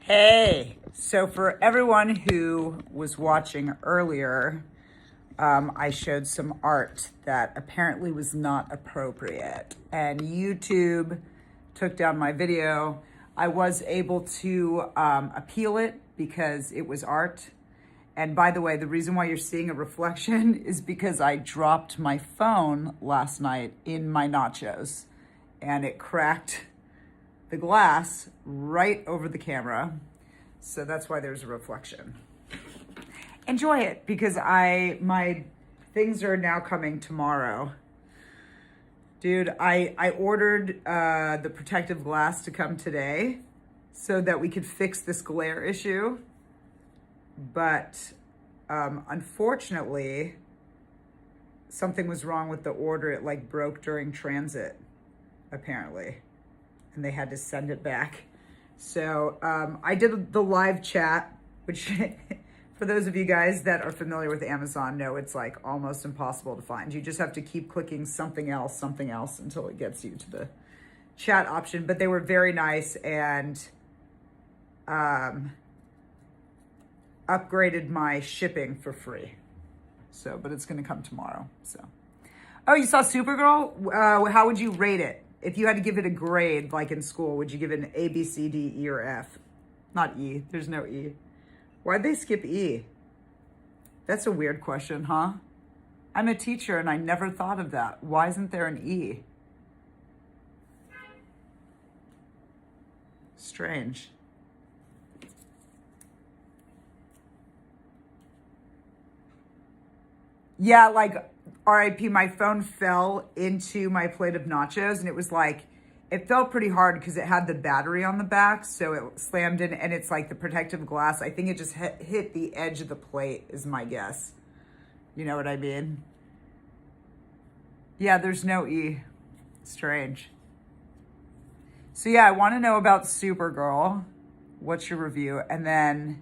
Hey, so for everyone who was watching earlier, I showed some art that apparently was not appropriate, and YouTube took down my video. I was able to appeal it because it was art. And by the way, the reason why you're seeing a reflection is because I dropped my phone last night in my nachos and it cracked the glass right over the camera. So that's why there's a reflection. Enjoy it because my things are now coming tomorrow. Dude, I ordered the protective glass to come today so that we could fix this glare issue. But unfortunately, something was wrong with the order. It like broke during transit, apparently. And they had to send it back. So I did the live chat, which for those of you guys that are familiar with Amazon know it's like almost impossible to find. You just have to keep clicking something else until it gets you to the chat option. But they were very nice and upgraded my shipping for free. So, but it's gonna come tomorrow, so. Oh, you saw Supergirl? How would you rate it? If you had to give it a grade, like in school, would you give it an A, B, C, D, E, or F? Not E, there's no E. Why'd they skip E? That's a weird question, huh? I'm a teacher and I never thought of that. Why isn't there an E? Strange. Yeah, like RIP, my phone fell into my plate of nachos and it was like, it felt pretty hard because it had the battery on the back. So it slammed in and it's like the protective glass. I think it just hit the edge of the plate is my guess. You know what I mean? Yeah, there's no E. Strange. So yeah, I want to know about Supergirl. What's your review? And then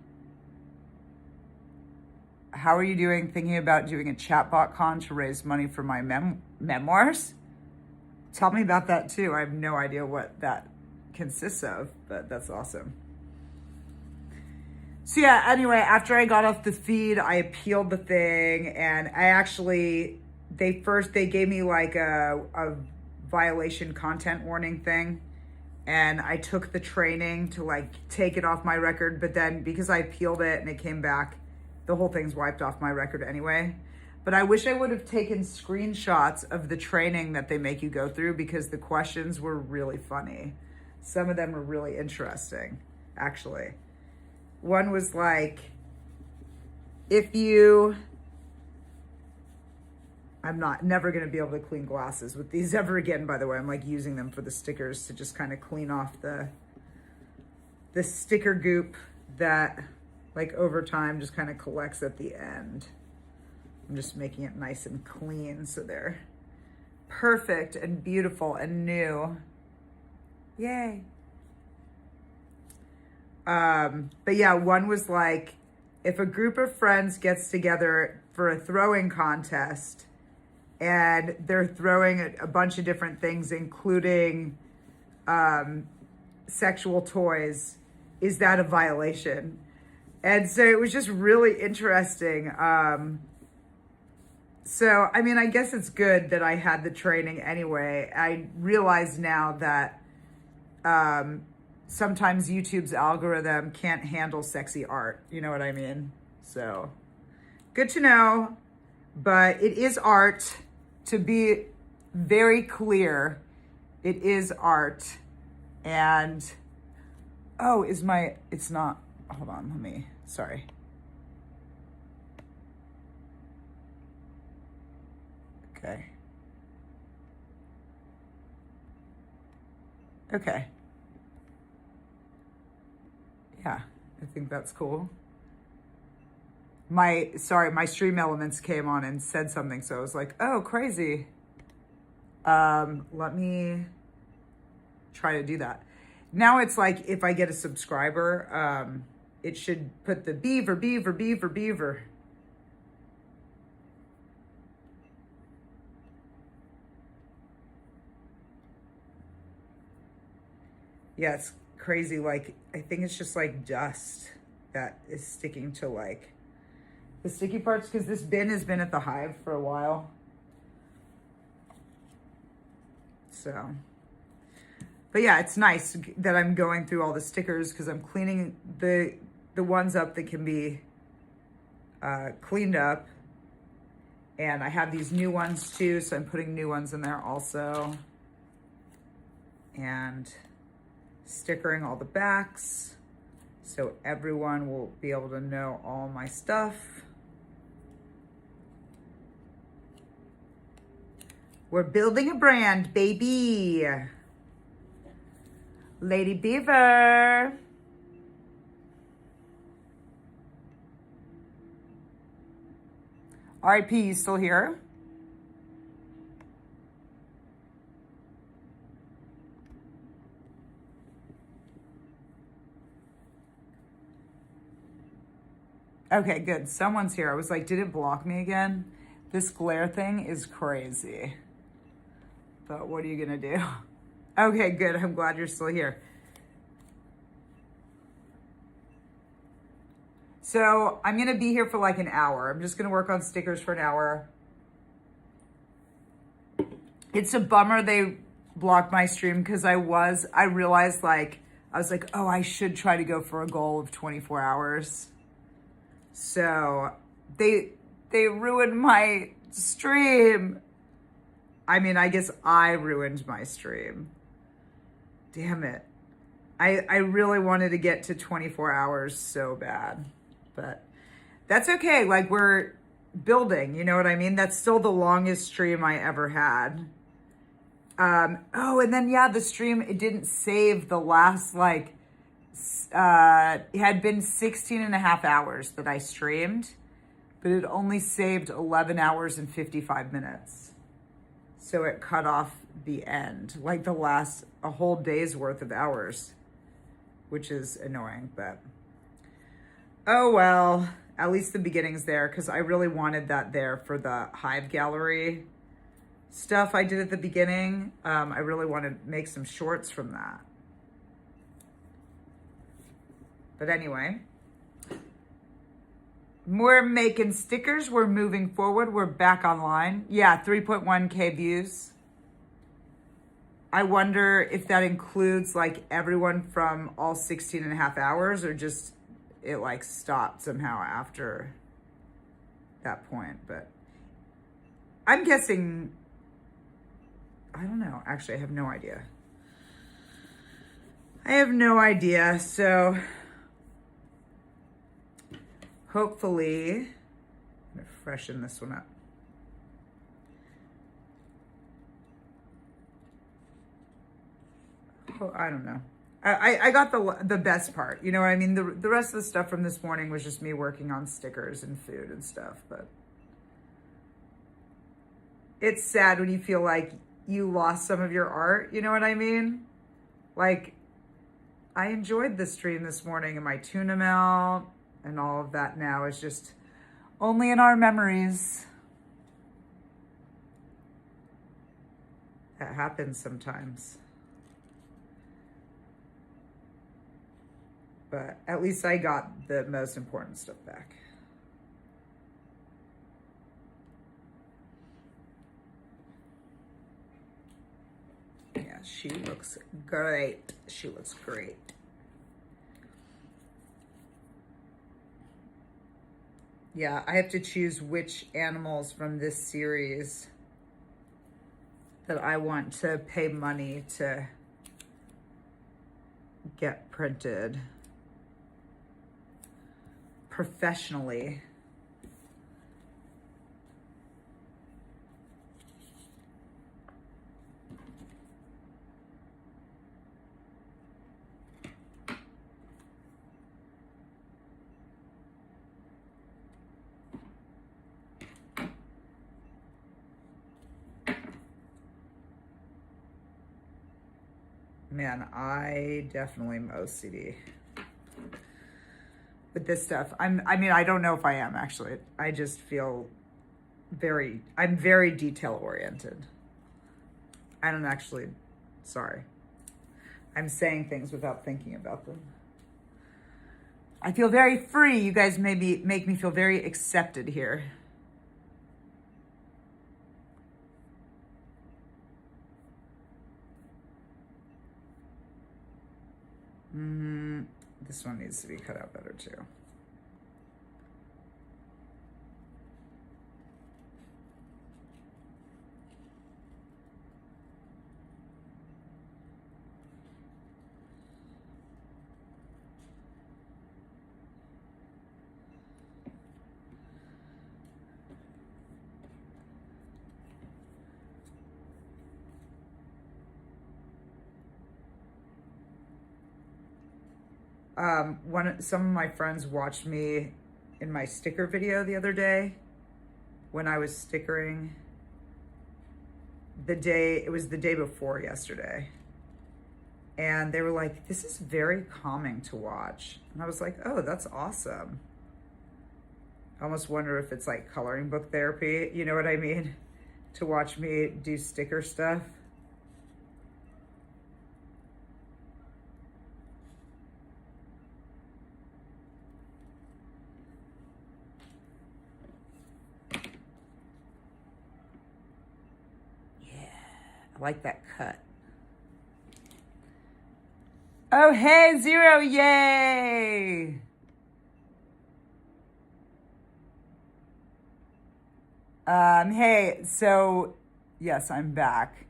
how are you doing thinking about doing a chatbot con to raise money for my memoirs? Tell me about that too. I have no idea what that consists of, but that's awesome. So yeah, anyway, after I got off the feed, I appealed the thing and I actually, they gave me like a violation content warning thing. And I took the training to like take it off my record, but then because I appealed it and it came back, the whole thing's wiped off my record anyway. But I wish I would have taken screenshots of the training that they make you go through because the questions were really funny. Some of them were really interesting, actually. One was like, I'm never gonna be able to clean glasses with these ever again, by the way. I'm like using them for the stickers to just kind of clean off the sticker goop that like over time just kind of collects at the end. I'm just making it nice and clean so they're perfect and beautiful and new. Yay. But yeah, one was like, if a group of friends gets together for a throwing contest and they're throwing a bunch of different things, including sexual toys, is that a violation? And so it was just really interesting. So, I mean, I guess it's good that I had the training anyway. I realize now that sometimes YouTube's algorithm can't handle sexy art. You know what I mean? So, good to know. But it is art. To be very clear, it is art. And, oh, it's not, hold on, sorry. Okay. Okay. Yeah, I think that's cool. My Stream Elements came on and said something, so I was like, oh, crazy. Let me try to do that. Now it's like, if I get a subscriber, it should put the beaver. Yeah, it's crazy. Like, I think it's just like dust that is sticking to like the sticky parts, because this bin has been at the hive for a while. So, but yeah, it's nice that I'm going through all the stickers because I'm cleaning the ones up that can be cleaned up. And I have these new ones too, so I'm putting new ones in there also. And stickering all the backs so everyone will be able to know all my stuff. We're building a brand, baby. Lady Beaver. RIP, you still here? Okay, good. Someone's here. I was like, did it block me again? This glare thing is crazy. But what are you gonna do? Okay, good. I'm glad you're still here. So I'm gonna be here for like an hour. I'm just gonna work on stickers for an hour. It's a bummer they blocked my stream because I realized like, I was like, oh, I should try to go for a goal of 24 hours. So they ruined my stream. I mean, I guess I ruined my stream. Damn it. I really wanted to get to 24 hours so bad, but that's okay. Like, we're building, you know what I mean? That's still the longest stream I ever had. Oh, and then yeah, the stream, it didn't save the last, like, it had been 16 and a half hours that I streamed, but it only saved 11 hours and 55 minutes. So it cut off the end, like a whole day's worth of hours, which is annoying, but oh well, at least the beginning's there, because I really wanted that there for the Hive Gallery stuff I did at the beginning. I really want to make some shorts from that. But anyway, we're making stickers. We're moving forward. We're back online. Yeah, 3.1K views. I wonder if that includes like everyone from all 16 and a half hours, or just it like stopped somehow after that point. But I'm guessing, I don't know. Actually, I have no idea. I have no idea. So hopefully, I'm gonna freshen this one up. Oh, I don't know. I got the best part. You know what I mean? The rest of the stuff from this morning was just me working on stickers and food and stuff. But it's sad when you feel like you lost some of your art. You know what I mean? Like, I enjoyed the stream this morning and my tuna melt and all of that now is just only in our memories. That happens sometimes. But at least I got the most important stuff back. Yeah, she looks great. She looks great. Yeah, I have to choose which animals from this series that I want to pay money to get printed professionally. Man, I definitely am OCD with this stuff. I mean, I don't know if I am actually. I just feel I'm very detail oriented. I don't actually, sorry. I'm saying things without thinking about them. I feel very free. You guys maybe make me feel very accepted here. This one needs to be cut out better too. Some of my friends watched me in my sticker video the other day when I was stickering. It was the day before yesterday. And they were like, this is very calming to watch. And I was like, oh, that's awesome. I almost wonder if it's like coloring book therapy, you know what I mean? To watch me do sticker stuff. I like that cut. Oh, hey, Zero, yay! Hey, so, yes, I'm back.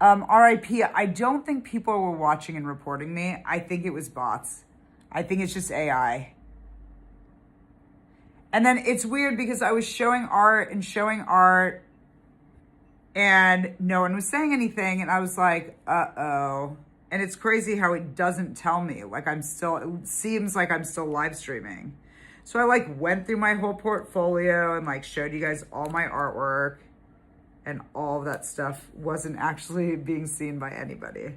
RIP, I don't think people were watching and reporting me. I think it was bots. I think it's just AI. And then it's weird because I was showing art, and no one was saying anything. And I was like, uh-oh. And it's crazy how it doesn't tell me. Like it seems like I'm still live streaming. So I like went through my whole portfolio and like showed you guys all my artwork, and all of that stuff wasn't actually being seen by anybody.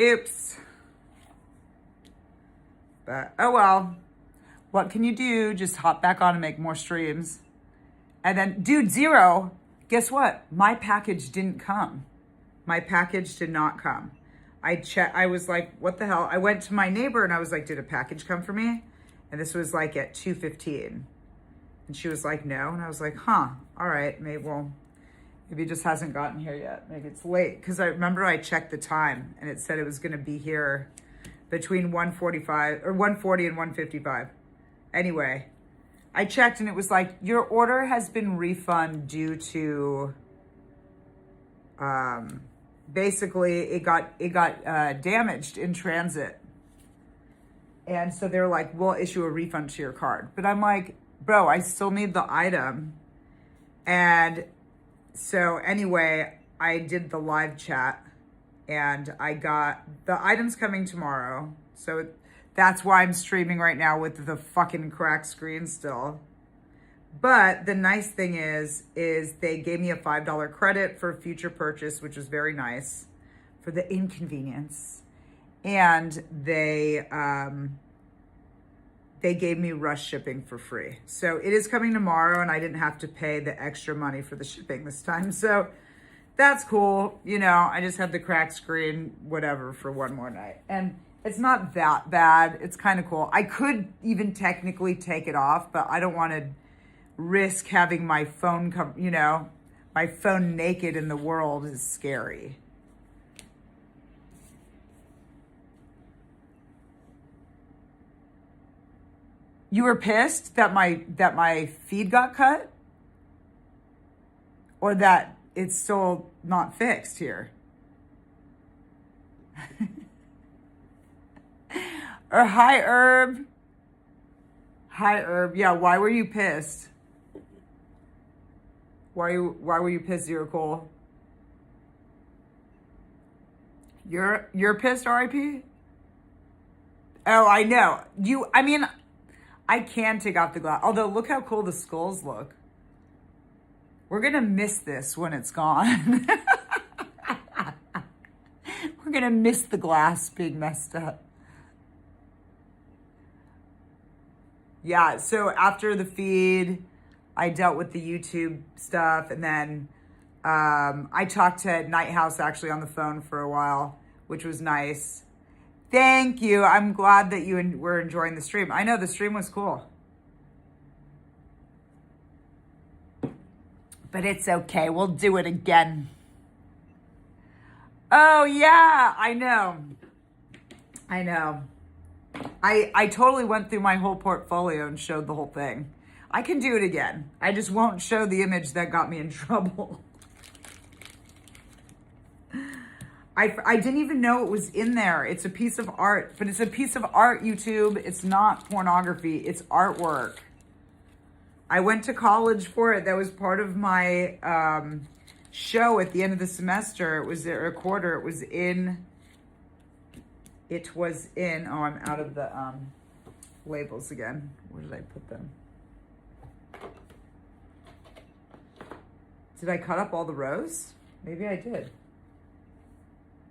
Oops. But, oh well, what can you do? Just hop back on and make more streams. And then, dude, Zero, guess what? My package didn't come. My package did not come. I was like, what the hell? I went to my neighbor and I was like, did a package come for me? And this was like at 2:15. And she was like, no. And I was like, huh, all right, maybe it just hasn't gotten here yet. Maybe it's late. Because I remember I checked the time and it said it was going to be here between 1:40 and 1:55. Anyway, I checked and it was like, your order has been refunded due to, basically it got damaged in transit. And so they're like, we'll issue a refund to your card. But I'm like, bro, I still need the item. And so anyway, I did the live chat and I got the items coming tomorrow. So that's why I'm streaming right now with the fucking cracked screen still. But the nice thing is they gave me a $5 credit for future purchase, which was very nice for the inconvenience. And they gave me rush shipping for free. So it is coming tomorrow and I didn't have to pay the extra money for the shipping this time. So that's cool. You know, I just had the cracked screen, whatever, for one more night. And it's not that bad. It's kind of cool. I could even technically take it off, but I don't want to risk having my phone my phone naked in the world is scary. You were pissed that my feed got cut? Or that it's still not fixed here? Or hi Herb. Hi Herb. Yeah, why were you pissed? Why were you pissed, Zero Cole? You're pissed, RIP? Oh, I know. I can take off the glass. Although, look how cool the skulls look. We're going to miss this when it's gone. We're going to miss the glass being messed up. Yeah, so after the feed, I dealt with the YouTube stuff, and then I talked to Night House actually on the phone for a while, which was nice. Thank you. I'm glad that you were enjoying the stream. I know the stream was cool. But it's okay. We'll do it again. Oh, yeah, I know. I totally went through my whole portfolio and showed the whole thing. I can do it again. I just won't show the image that got me in trouble. I didn't even know it was in there. It's a piece of art, but it's a piece of art, YouTube. It's not pornography. It's artwork. I went to college for it. That was part of my show at the end of the semester. It was a recorder. It was in, oh, I'm out of the labels again. Where did I put them? Did I cut up all the rows? Maybe I did.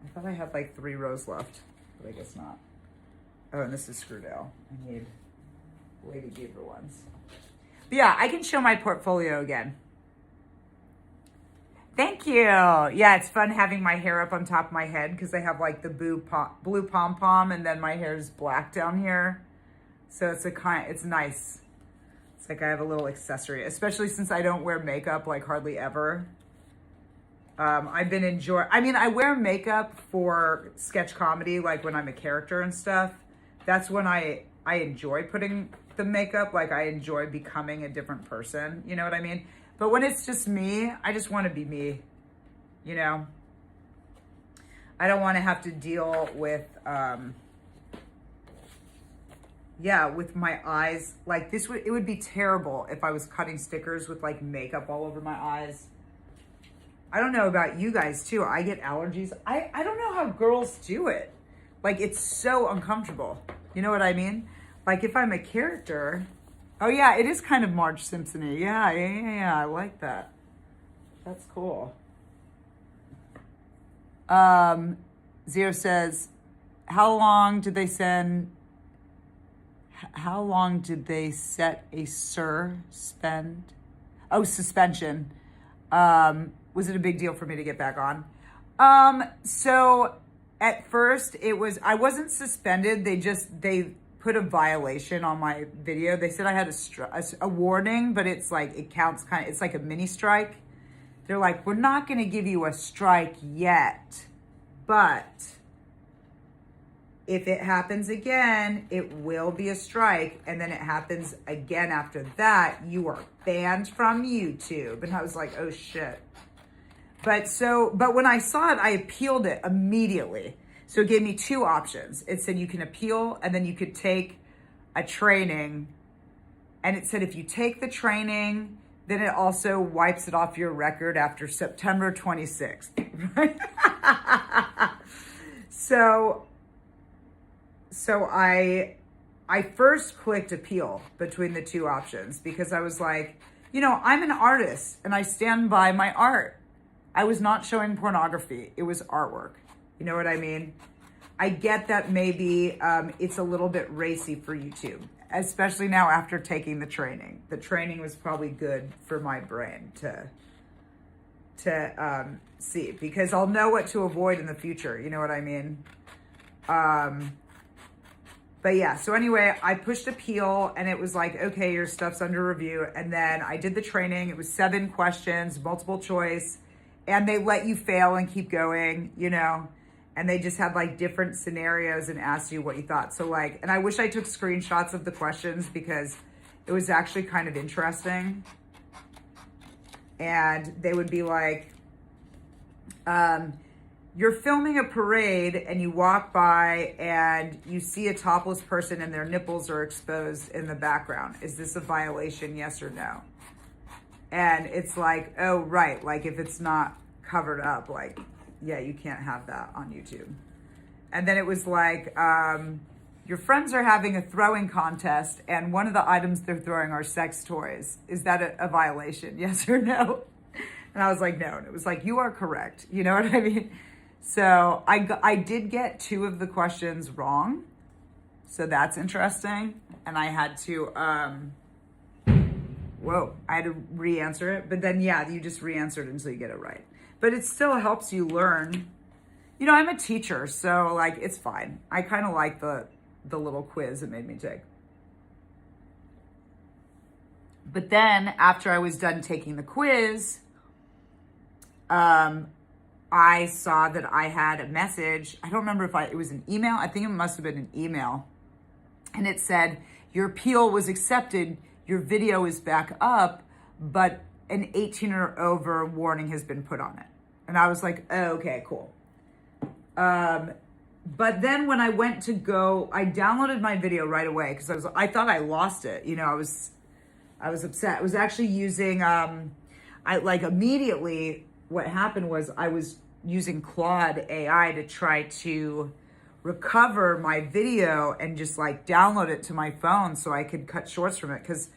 I thought I had like 3 rows left, but I guess not. Oh, and this is Screwdale. I need Lady Beaver ones. But yeah, I can show my portfolio again. Thank you. Yeah, it's fun having my hair up on top of my head because I have like the blue pom-pom and then my hair is black down here. So it's nice. It's like I have a little accessory, especially since I don't wear makeup like hardly ever. I've been I wear makeup for sketch comedy, like when I'm a character and stuff. That's when I enjoy putting the makeup, like I enjoy becoming a different person, you know what I mean? But when it's just me, I just want to be me, you know? I don't want to have to deal with, with my eyes. Like it would be terrible if I was cutting stickers with like makeup all over my eyes. I don't know about you guys too. I get allergies. I don't know how girls do it. Like it's so uncomfortable. You know what I mean? Like if I'm a character, oh yeah, it is kind of Marge Simpson-y. Yeah, I like that. That's cool. Zio says, how long did they set a suspension? Was it a big deal for me to get back on? So at first I wasn't suspended. They put a violation on my video. They said I had a warning, but it's like, it counts it's like a mini strike. They're like, we're not going to give you a strike yet, but if it happens again, it will be a strike. And then it happens again after that, you are banned from YouTube. And I was like, oh shit. But when I saw it, I appealed it immediately. So it gave me 2 options. It said you can appeal and then you could take a training. And it said if you take the training, then it also wipes it off your record after September 26th. Right? So I first clicked appeal between the 2 options because I was like, you know, I'm an artist and I stand by my art. I was not showing pornography. It was artwork. You know what I mean? I get that maybe it's a little bit racy for YouTube, especially now after taking the training. The training was probably good for my brain to see, because I'll know what to avoid in the future. You know what I mean? But yeah, so anyway, I pushed appeal and it was like, okay, your stuff's under review. And then I did the training. It was 7 questions, multiple choice. And they let you fail and keep going, you know, and they just had like different scenarios and asked you what you thought. So like, and I wish I took screenshots of the questions because it was actually kind of interesting. And they would be like, you're filming a parade and you walk by and you see a topless person and their nipples are exposed in the background. Is this a violation? Yes or no? And it's like, oh, right. Like if it's not covered up, like, yeah, you can't have that on YouTube. And then it was like, your friends are having a throwing contest and one of the items they're throwing are sex toys. Is that a violation? Yes or no? And I was like, no. And it was like, you are correct. You know what I mean? So I did get 2 of the questions wrong. So that's interesting. And I had to, whoa, I had to re-answer it. But then, yeah, you just re-answer it until you get it right. But it still helps you learn. You know, I'm a teacher, so like, it's fine. I kind of like the little quiz it made me take. But then after I was done taking the quiz, I saw that I had a message. I don't remember if it was an email. I think it must have been an email. And it said, your appeal was accepted. Your video is back up, but an 18 or over warning has been put on it. And I was like, oh, okay, cool. But then when I went to go, I downloaded my video right away because I thought I lost it. You know, I was upset. I was actually using, immediately what happened was I was using Claude AI to try to recover my video and just like download it to my phone so I could cut shorts from it. Because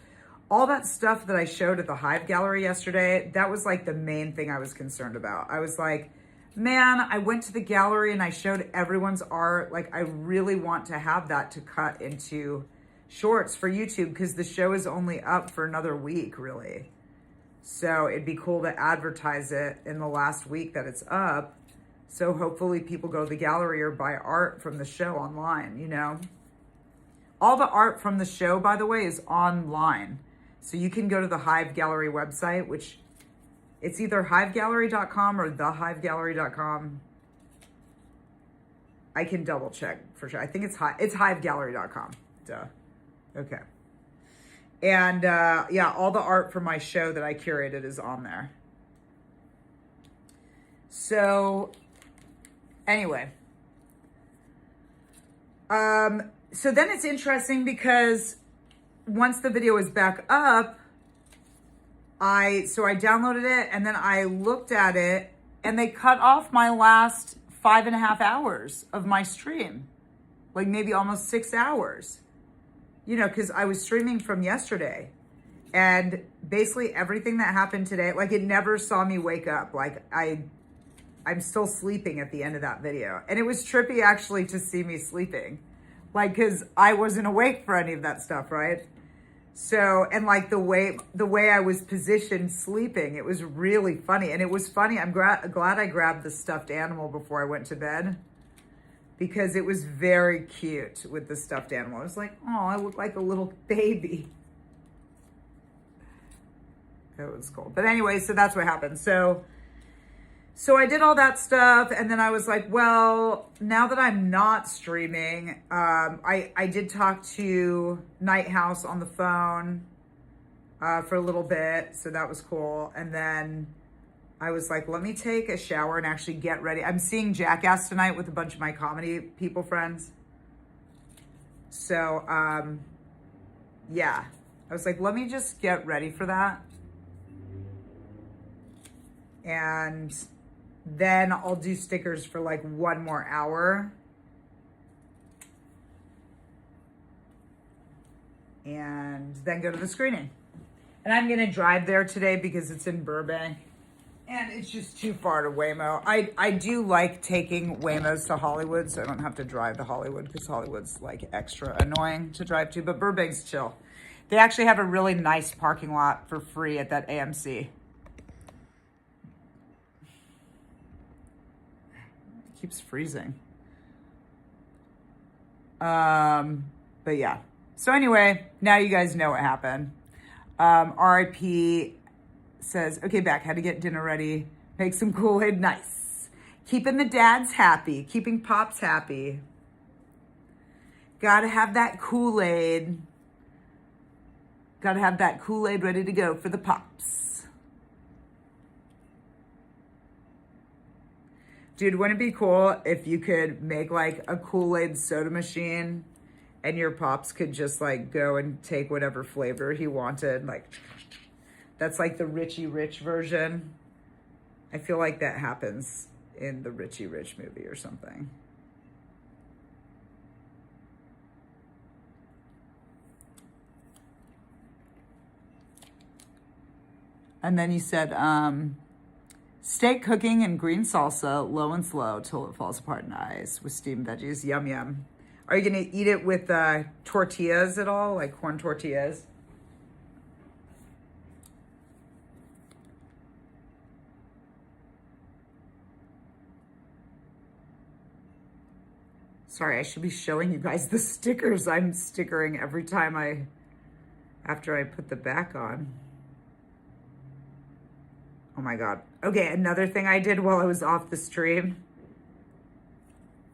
all that stuff that I showed at the Hive Gallery yesterday, that was like the main thing I was concerned about. I was like, man, I went to the gallery and I showed everyone's art. Like, I really want to have that to cut into shorts for YouTube because the show is only up for another week, really. So it'd be cool to advertise it in the last week that it's up. So hopefully people go to the gallery or buy art from the show online, you know? All the art from the show, by the way, is online. So you can go to the Hive Gallery website, which it's either hivegallery.com or thehivegallery.com. I can double check for sure. I think it's hivegallery.com. Duh. Okay. And yeah, all the art for my show that I curated is on there. So anyway. So then it's interesting because once the video is back up, I downloaded it and then I looked at it and they cut off my last 5.5 hours of my stream. Like maybe almost 6 hours. You know, because I was streaming from yesterday and basically everything that happened today, like it never saw me wake up. Like I'm still sleeping at the end of that video. And it was trippy actually to see me sleeping. Like, cause I wasn't awake for any of that stuff, right? So, and like the way I was positioned sleeping, it was really funny. And it was funny. I'm glad I grabbed the stuffed animal before I went to bed because it was very cute with the stuffed animal. I was like, oh, I look like a little baby. It was cool. But anyway, so that's what happened. So I did all that stuff. And then I was like, well, now that I'm not streaming, I did talk to Night House on the phone for a little bit. So that was cool. And then I was like, let me take a shower and actually get ready. I'm seeing Jackass tonight with a bunch of my comedy people friends. So, yeah. I was like, let me just get ready for that. And then I'll do stickers for like 1 more hour. And then go to the screening. And I'm going to drive there today because it's in Burbank. And it's just too far to Waymo. I do like taking Waymos to Hollywood, so I don't have to drive to Hollywood because Hollywood's like extra annoying to drive to, but Burbank's chill. They actually have a really nice parking lot for free at that AMC. It keeps freezing. But yeah. So anyway, now you guys know what happened. RIP says, okay, Beck, had to get dinner ready. Make some Kool-Aid. Nice. Keeping the dads happy. Keeping Pops happy. Gotta have that Kool-Aid. Gotta have that Kool-Aid ready to go for the Pops. Dude, wouldn't it be cool if you could make like a Kool-Aid soda machine and your Pops could just like go and take whatever flavor he wanted, like... That's like the Richie Rich version. I feel like that happens in the Richie Rich movie or something. And then you said, steak cooking and green salsa, low and slow till it falls apart in ice with steamed veggies. Yum, yum. Are you gonna eat it with tortillas at all? Like corn tortillas? Sorry, I should be showing you guys the stickers I'm stickering every time after I put the back on. Oh my God. Okay, another thing I did while I was off the stream.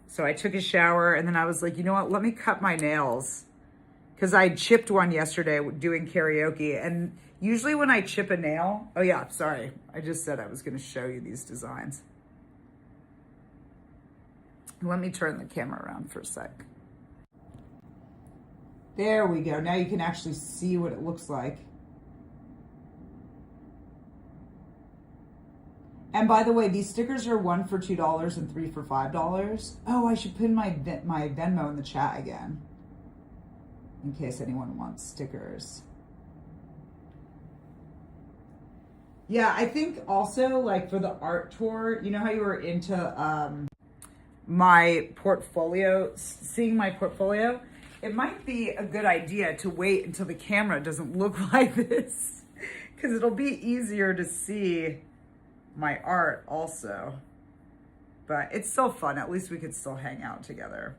So I took a shower and then I was like, you know what? Let me cut my nails. Because I chipped one yesterday doing karaoke. And usually when I chip a nail, oh yeah, sorry. I just said I was going to show you these designs. Let me turn the camera around for a sec. There we go. Now you can actually see what it looks like. And by the way, these stickers are 1 for $2 and 3 for $5. Oh, I should put my Venmo in the chat again, in case anyone wants stickers. Yeah, I think also like for the art tour, you know how you were into my portfolio, seeing my portfolio? It might be a good idea to wait until the camera doesn't look like this, because it'll be easier to see my art also. But it's still fun. At least we could still hang out together.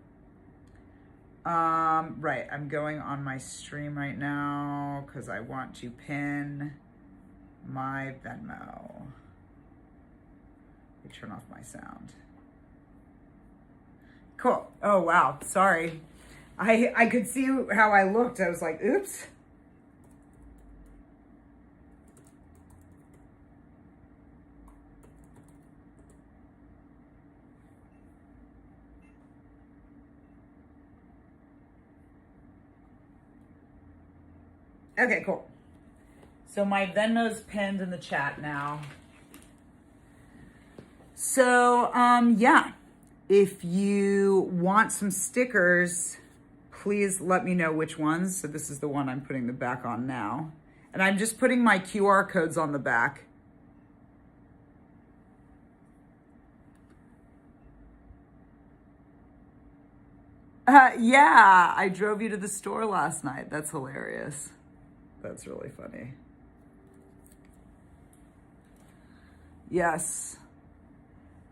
Right, I'm going on my stream right now because I want to pin my Venmo. Let me turn off my sound. Cool. Oh, wow. Sorry. I could see how I looked. I was like, oops. Okay, cool. So my Venmo's pinned in the chat now. So, yeah, if you want some stickers, please let me know which ones. So this is the one I'm putting the back on now. And I'm just putting my QR codes on the back. Yeah, I drove you to the store last night. That's hilarious. That's really funny. Yes.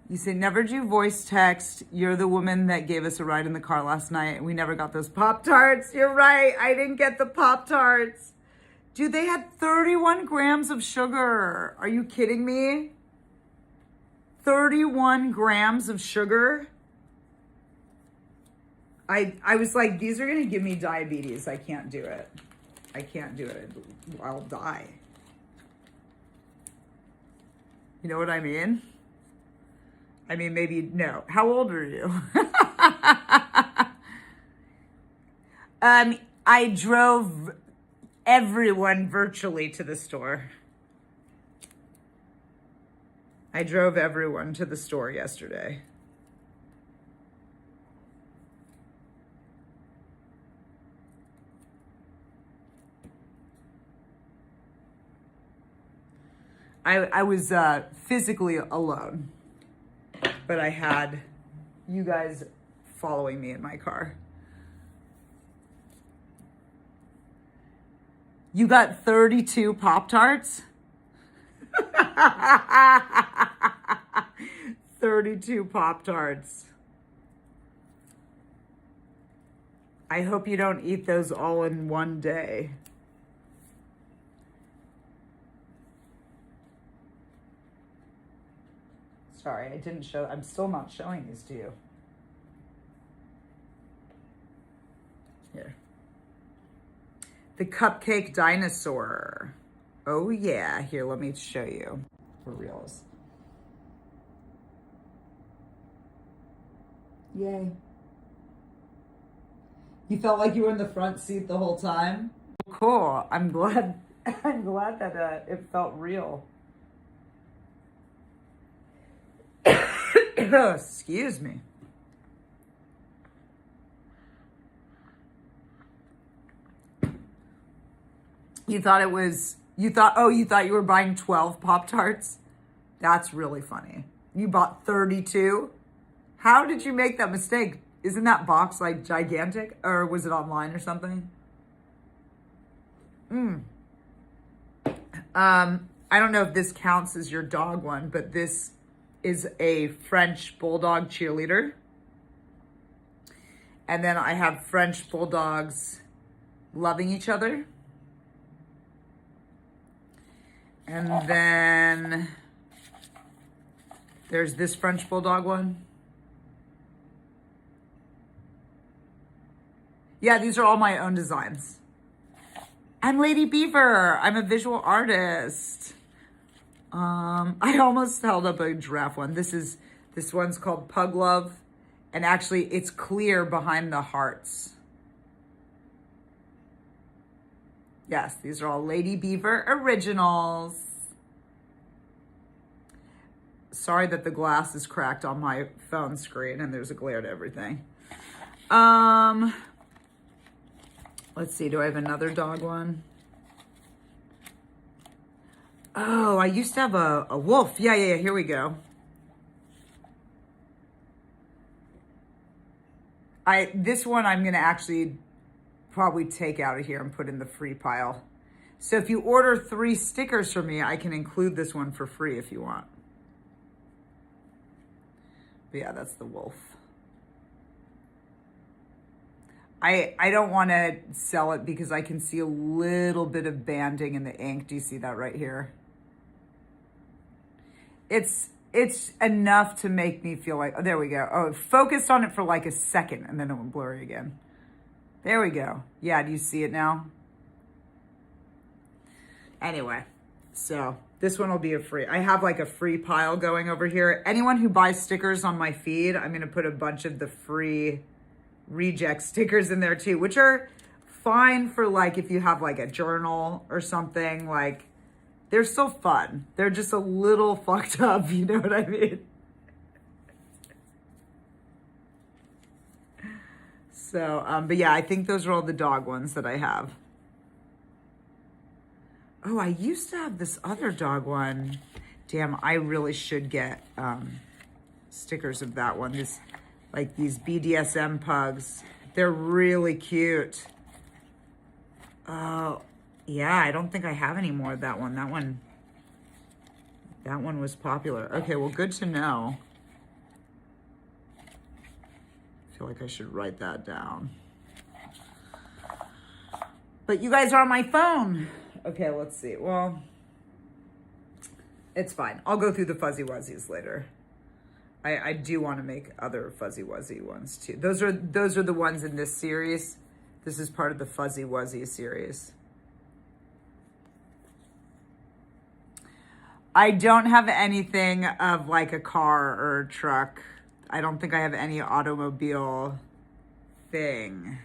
You say, never do voice text. You're the woman that gave us a ride in the car last night. We never got those Pop-Tarts. You're right. I didn't get the Pop-Tarts. Dude, they had 31 grams of sugar. Are you kidding me? 31 grams of sugar? I was like, these are going to give me diabetes. I can't do it. I can't do it. I'll die. You know what I mean? I mean, maybe, no. How old are you? I drove everyone virtually to the store. I drove everyone to the store yesterday. I was physically alone, but I had you guys following me in my car. You got 32 Pop-Tarts? 32 Pop-Tarts. I hope you don't eat those all in one day. Sorry, I didn't show, I'm still not showing these to you. Here. The Cupcake Dinosaur. Oh yeah, here, let me show you for reals. Yay. You felt like you were in the front seat the whole time? Cool, I'm glad that it felt real. Excuse me. You thought you were buying 12 Pop-Tarts? That's really funny. You bought 32? How did you make that mistake? Isn't that box like gigantic? Or was it online or something? I don't know if this counts as your dog one, but this is a French bulldog cheerleader. And then I have French bulldogs loving each other. And then there's this French bulldog one. Yeah, these are all my own designs. I'm Lady Beaver. I'm a visual artist. I almost held up a giraffe one. This one's called Pug Love, and actually it's clear behind the hearts. Yes, these are all Lady Beaver originals. Sorry that the glass is cracked on my phone screen and there's a glare to everything. Let's see, do I have another dog one? Oh, I used to have a wolf. Yeah, here we go. This one I'm gonna actually probably take out of here and put in the free pile. So if you order 3 stickers from me, I can include this one for free if you want. But yeah, that's the wolf. I don't want to sell it because I can see a little bit of banding in the ink. Do you see that right here? It's enough to make me feel like, oh, there we go. Oh, focused on it for like a second and then it went blurry again. There we go. Yeah, do you see it now? Anyway, so this one will be a free. I have like a free pile going over here. Anyone who buys stickers on my feed, I'm going to put a bunch of the free reject stickers in there too, which are fine for like if you have like a journal or something. Like, they're still fun. They're just a little fucked up, you know what I mean? So, but yeah, I think those are all the dog ones that I have. Oh, I used to have this other dog one. Damn, I really should get stickers of that one. This, like these BDSM pugs. They're really cute. Oh, yeah, I don't think I have any more of that one. That one was popular. Okay, well, good to know. I feel like I should write that down. But you guys are on my phone. Okay, let's see. Well, it's fine. I'll go through the Fuzzy Wuzzies later. I do want to make other Fuzzy Wuzzy ones too. Those are the ones in this series. This is part of the Fuzzy Wuzzy series. I don't have anything of like a car or a truck. I don't think I have any automobile thing.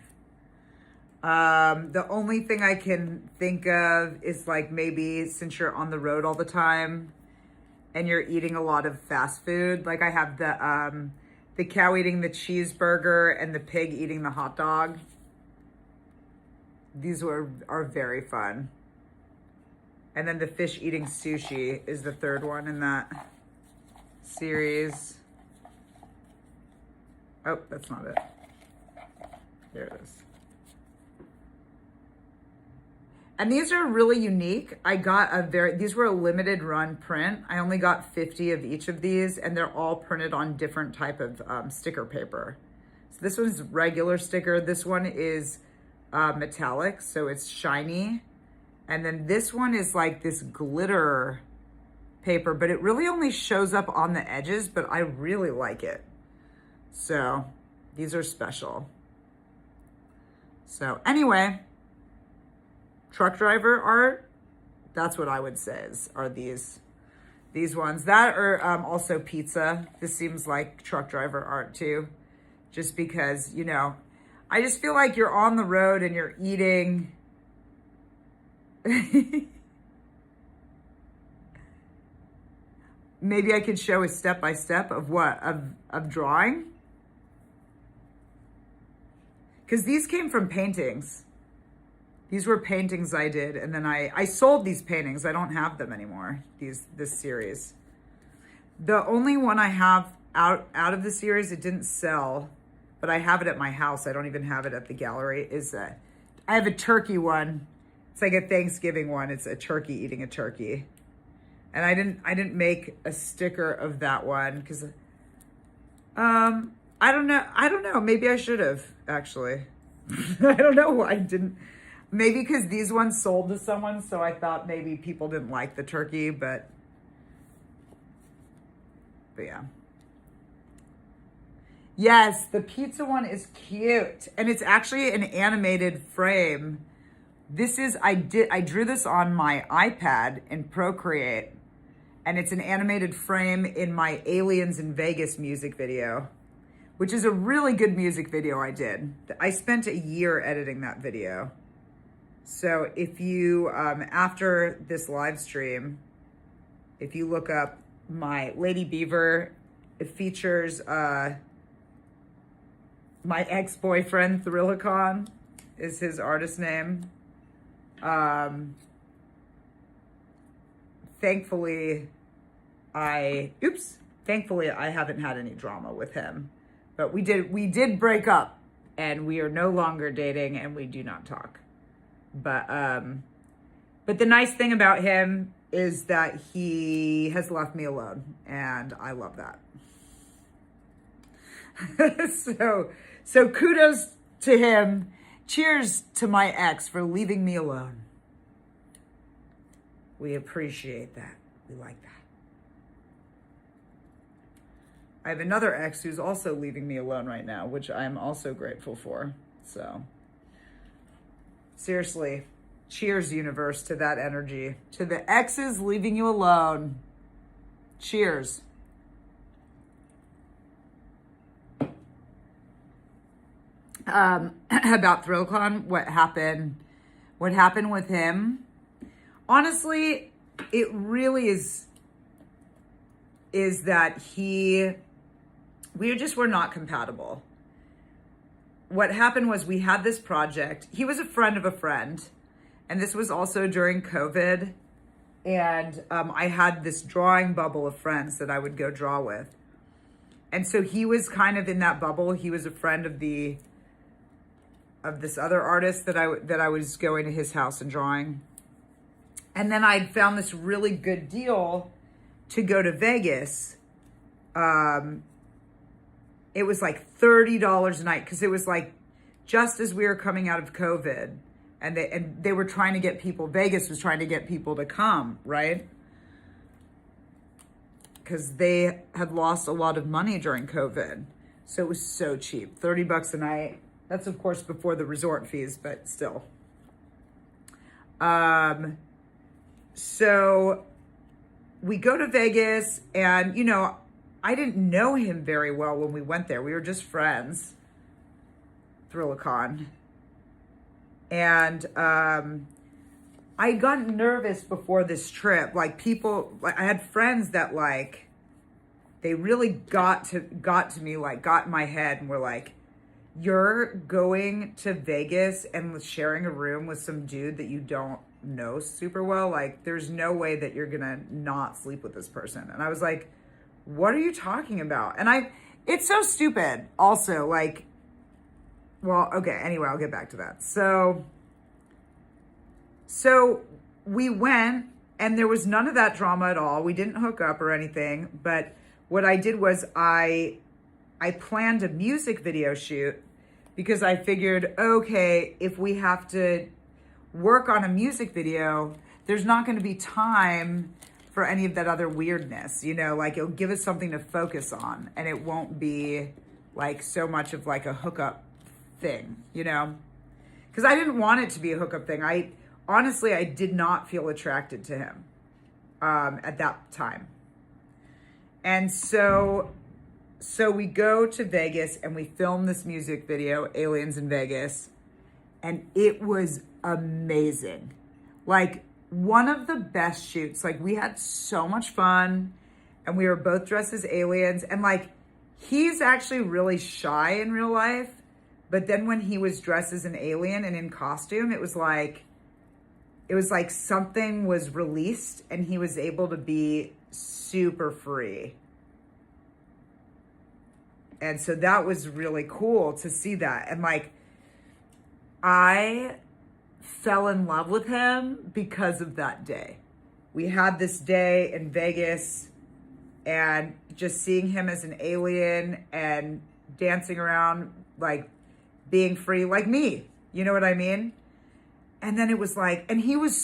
The only thing I can think of is like maybe since you're on the road all the time and you're eating a lot of fast food, like I have the cow eating the cheeseburger and the pig eating the hot dog. These are very fun. And then the fish eating sushi is the third one in that series. Oh, that's not it. There it is. And these are really unique. I got these were a limited run print. I only got 50 of each of these and they're all printed on different type of sticker paper. So this one's regular sticker. This one is metallic, so it's shiny. And then this one is like this glitter paper, but it really only shows up on the edges, but I really like it. So these are special. So anyway, truck driver art, that's what I would say are these ones. That are also pizza. This seems like truck driver art too, just because, you know, I just feel like you're on the road and you're eating. Maybe I could show a step-by-step of what? Of drawing? Because these came from paintings. These were paintings I did, and then I sold these paintings. I don't have them anymore, this series. The only one I have out of the series, it didn't sell, but I have it at my house. I don't even have it at the gallery, I have a turkey one. It's like a Thanksgiving one. It's a turkey eating a turkey. And I didn't make a sticker of that one because I don't know. I don't know. Maybe I should have, actually. I don't know why I didn't. Maybe because these ones sold to someone, so I thought maybe people didn't like the turkey, but yeah. Yes, the pizza one is cute. And it's actually an animated frame. I drew this on my iPad in Procreate, and it's an animated frame in my Aliens in Vegas music video, which is a really good music video I did. I spent a year editing that video. So if you, after this live stream, if you look up my Lady Beaver, it features my ex-boyfriend, Thrillicon, is his artist name. Thankfully, I haven't had any drama with him. But we did break up, and we are no longer dating, and we do not talk. But the nice thing about him is that he has left me alone, and I love that. So kudos to him. Cheers to my ex for leaving me alone. We appreciate that. We like that. I have another ex who's also leaving me alone right now, which I'm also grateful for. So, seriously, cheers, universe, to that energy. To the exes leaving you alone. Cheers. About Thrillicon, what happened with him. Honestly, it really is that we just were not compatible. What happened was we had this project. He was a friend of a friend, and this was also during COVID. And I had this drawing bubble of friends that I would go draw with. And so he was kind of in that bubble. He was a friend of this other artist that I was going to his house and drawing. And then I'd found this really good deal to go to Vegas. It was like $30 a night, because it was like just as we were coming out of COVID, and they were trying to get people, Vegas was trying to get people to come, right? Because they had lost a lot of money during COVID. So it was so cheap, $30 a night. That's of course before the resort fees, but still. So we go to Vegas, and I didn't know him very well when we went there. We were just friends, Thrillicon. And I got nervous before this trip. I had friends that they really got to me, got in my head, and were like, you're going to Vegas and sharing a room with some dude that you don't know super well. There's no way that you're gonna not sleep with this person. And I was like, what are you talking about? And it's so stupid also, well, okay, anyway, I'll get back to that. So we went, and there was none of that drama at all. We didn't hook up or anything, but what I did was I planned a music video shoot, because I figured, okay, if we have to work on a music video, there's not going to be time for any of that other weirdness, it'll give us something to focus on, and it won't be so much of a hookup thing, because I didn't want it to be a hookup thing. I did not feel attracted to him at that time. And so we go to Vegas, and we film this music video, Aliens in Vegas, and it was amazing. One of the best shoots. We had so much fun, and we were both dressed as aliens, and he's actually really shy in real life, but then when he was dressed as an alien and in costume, it was like something was released, and he was able to be super free. And so that was really cool to see that. And I fell in love with him because of that day. We had this day in Vegas, and just seeing him as an alien and dancing around, like being free like me. You know what I mean? And then it was like, and he's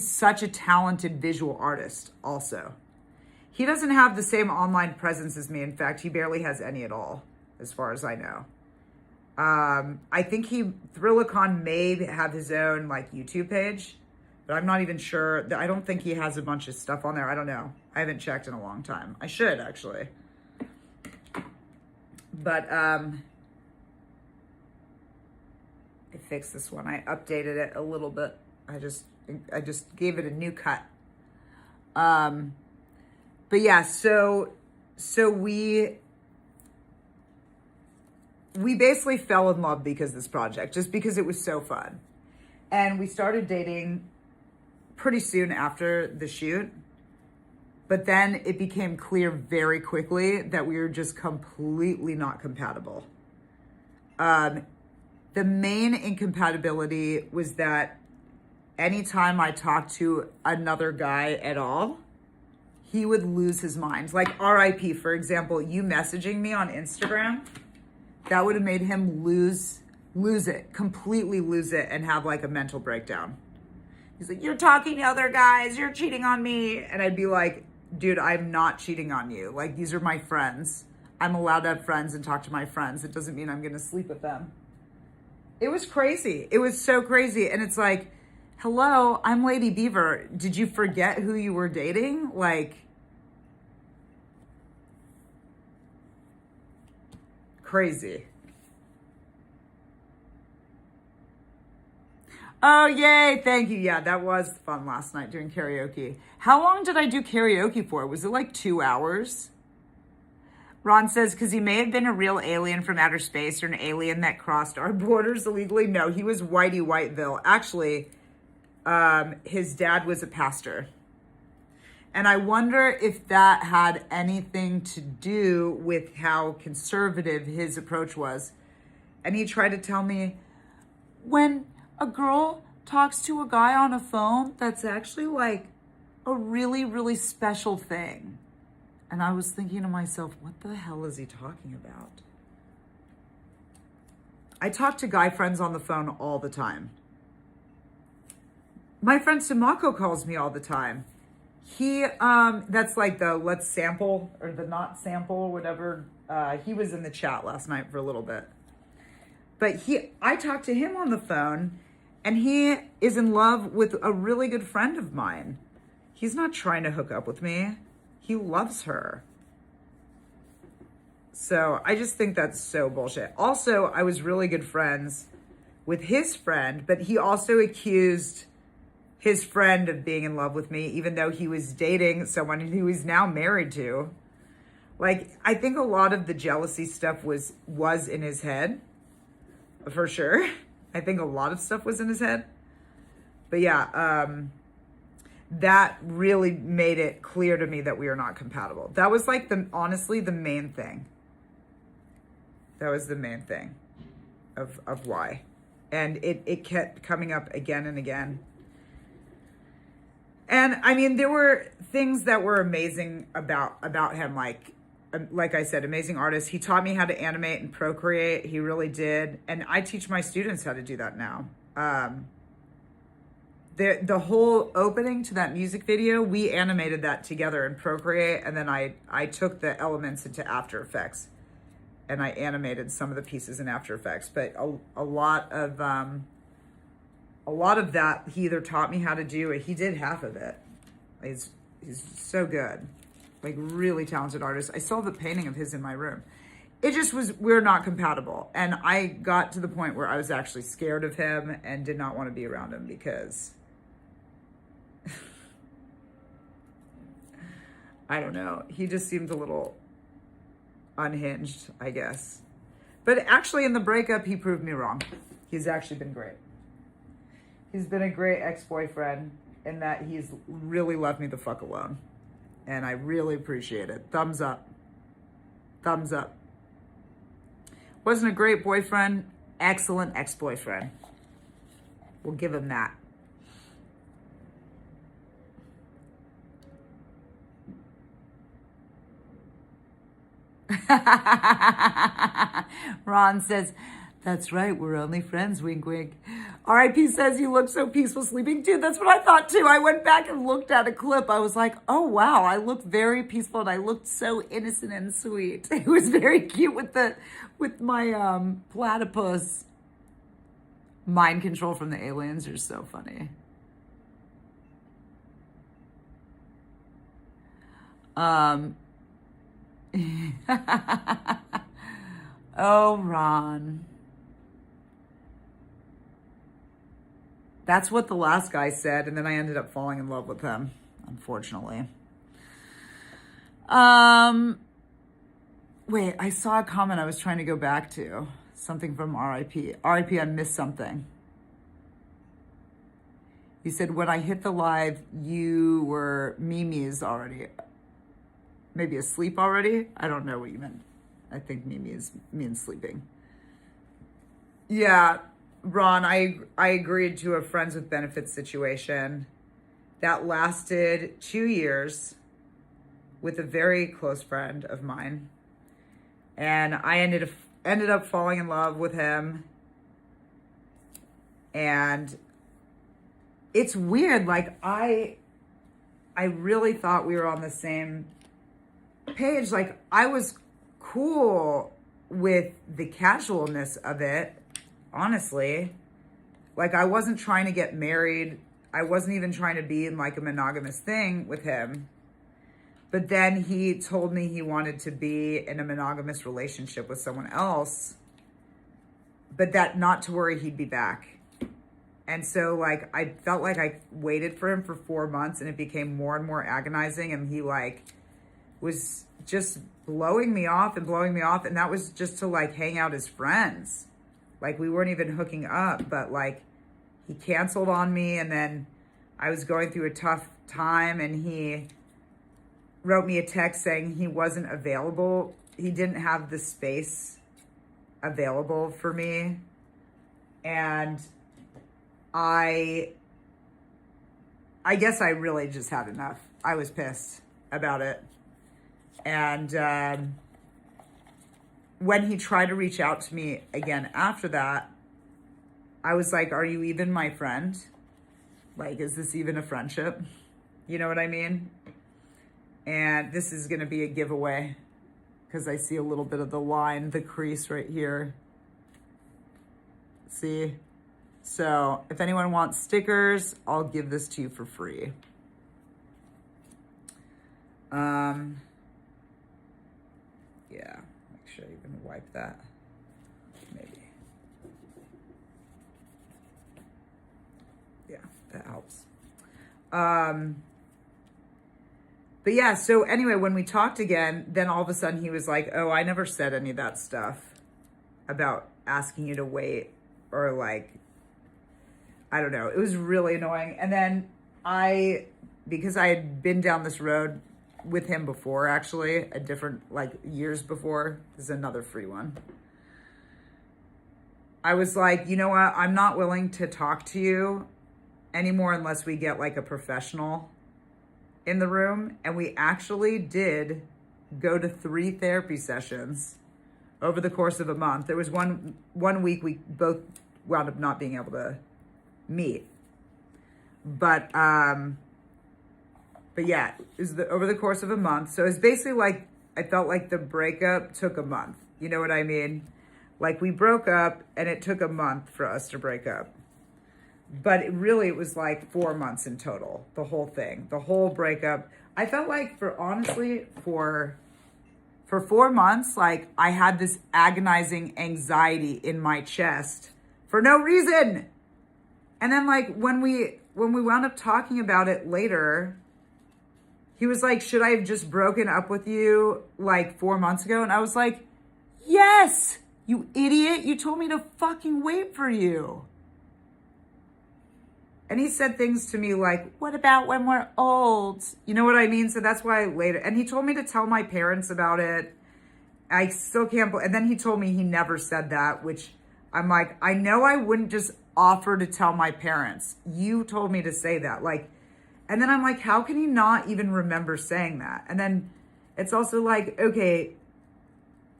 such a talented visual artist also. He doesn't have the same online presence as me. In fact, he barely has any at all, as far as I know. I think Thrillicon may have his own like YouTube page, but I'm not even sure. I don't think he has a bunch of stuff on there. I don't know. I haven't checked in a long time. I should actually. But I fixed this one. I updated it a little bit. I just gave it a new cut. But yeah, so we basically fell in love because of this project, just because it was so fun. And we started dating pretty soon after the shoot. But then it became clear very quickly that we were just completely not compatible. The main incompatibility was that anytime I talked to another guy at all, he would lose his mind. Like RIP, for example, you messaging me on Instagram, that would have made him lose it, completely lose it, and have like a mental breakdown. He's like, you're talking to other guys, you're cheating on me. And I'd be like, dude, I'm not cheating on you. Like, these are my friends. I'm allowed to have friends and talk to my friends. It doesn't mean I'm going to sleep with them. It was crazy. It was so crazy. And it's like, hello, I'm Lady Beaver. Did you forget who you were dating? Like, crazy. Oh, yay. Thank you. Yeah, that was fun last night doing karaoke. How long did I do karaoke for? Was it like 2 hours? Ron says, because he may have been a real alien from outer space or an alien that crossed our borders illegally. No, he was Whitey Whiteville. Actually, his dad was a pastor. And I wonder if that had anything to do with how conservative his approach was. And he tried to tell me, when a girl talks to a guy on a phone, that's actually like a really, really special thing. And I was thinking to myself, what the hell is he talking about? I talk to guy friends on the phone all the time. My friend Samako calls me all the time. He, that's like the let's sample or the not sample or whatever. He was in the chat last night for a little bit. But I talked to him on the phone, and he is in love with a really good friend of mine. He's not trying to hook up with me. He loves her. So I just think that's so bullshit. Also, I was really good friends with his friend, but he also accused his friend of being in love with me, even though he was dating someone who he's now married to. Like, I think a lot of the jealousy stuff was in his head, for sure. I think a lot of stuff was in his head. But yeah, that really made it clear to me that we are not compatible. That was like honestly the main thing. That was the main thing of why. And it kept coming up again and again. And I mean, there were things that were amazing about him. Like I said, amazing artist. He taught me how to animate and Procreate. He really did. And I teach my students how to do that now. The whole opening to that music video, we animated that together in Procreate. And then I took the elements into After Effects and I animated some of the pieces in After Effects. But a lot of that he either taught me how to do, or he did half of it. He's so good. Like, really talented artist. I saw the painting of his in my room. It just was, we're not compatible. And I got to the point where I was actually scared of him and did not want to be around him because I don't know. He just seemed a little unhinged, I guess. But actually in the breakup, he proved me wrong. He's actually been great. He's been a great ex-boyfriend in that he's really left me the fuck alone. And I really appreciate it. Thumbs up. Thumbs up. Wasn't a great boyfriend, excellent ex-boyfriend. We'll give him that. Ron says, that's right, we're only friends, wink, wink. RIP says, you look so peaceful sleeping. Dude, that's what I thought too. I went back and looked at a clip. I was like, oh wow, I look very peaceful and I looked so innocent and sweet. It was very cute with my platypus. Mind control from the aliens are so funny. Oh, Ron. That's what the last guy said, and then I ended up falling in love with him, unfortunately. Wait, I saw a comment I was trying to go back to. Something from RIP. RIP, I missed something. You said, when I hit the live, you were Mimi's already. Maybe asleep already? I don't know what you meant. I think Mimi means sleeping. Yeah, Ron, I agreed to a friends with benefits situation that lasted 2 years with a very close friend of mine. And I ended up falling in love with him. And it's weird, like I really thought we were on the same page. Like, I was cool with the casualness of it, honestly. Like, I wasn't trying to get married. I wasn't even trying to be in like a monogamous thing with him. But then he told me he wanted to be in a monogamous relationship with someone else, but that not to worry, he'd be back. And so like, I felt like I waited for him for 4 months and it became more and more agonizing. And he like was just blowing me off. And that was just to like hang out as friends. Like, we weren't even hooking up, but like he canceled on me. And then I was going through a tough time and he wrote me a text saying he wasn't available. He didn't have the space available for me. And I guess I really just had enough. I was pissed about it. And when he tried to reach out to me again after that, I was like, are you even my friend? Like, is this even a friendship? You know what I mean? And this is going to be a giveaway because I see a little bit of the line, the crease right here. See? So if anyone wants stickers, I'll give this to you for free. Yeah, make sure you can wipe that. Maybe. Yeah, that helps. But yeah, so anyway, when we talked again, then all of a sudden he was like, oh, I never said any of that stuff about asking you to wait, or like, I don't know. It was really annoying. And then because I had been down this road with him before, actually, a different, like years before, this is another free one. I was like, you know what? I'm not willing to talk to you anymore unless we get like a professional in the room. And we actually did go to 3 therapy sessions over the course of a month. There was one week we both wound up not being able to meet. But yeah, it was over the course of a month. So it's basically like, I felt like the breakup took a month. You know what I mean? Like, we broke up and it took a month for us to break up. But it was like 4 months in total, the whole thing, the whole breakup. I felt like for 4 months, like I had this agonizing anxiety in my chest for no reason. And then like when we wound up talking about it later, he was like, should I have just broken up with you like 4 months ago? And I was like, yes, you idiot. You told me to fucking wait for you. And he said things to me like, what about when we're old? You know what I mean? So that's why later, and he told me to tell my parents about it. I still can't, and then he told me he never said that, which I'm like, I know I wouldn't just offer to tell my parents. You told me to say that. Like, and then I'm like, how can he not even remember saying that? And then it's also like, okay,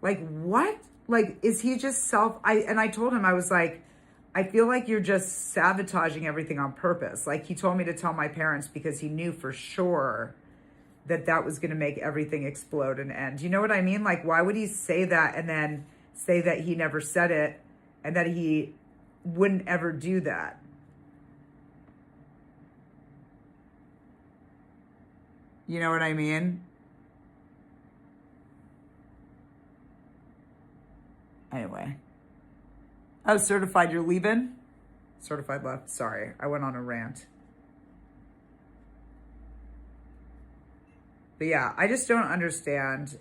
Like, what? Like, is he just I told him, I was like, I feel like you're just sabotaging everything on purpose. Like, he told me to tell my parents because he knew for sure that that was going to make everything explode and end. You know what I mean? Like, why would he say that and then say that he never said it and that he wouldn't ever do that? You know what I mean? Anyway. Oh, certified, you're leaving? Certified left. Sorry, I went on a rant. But yeah, I just don't understand.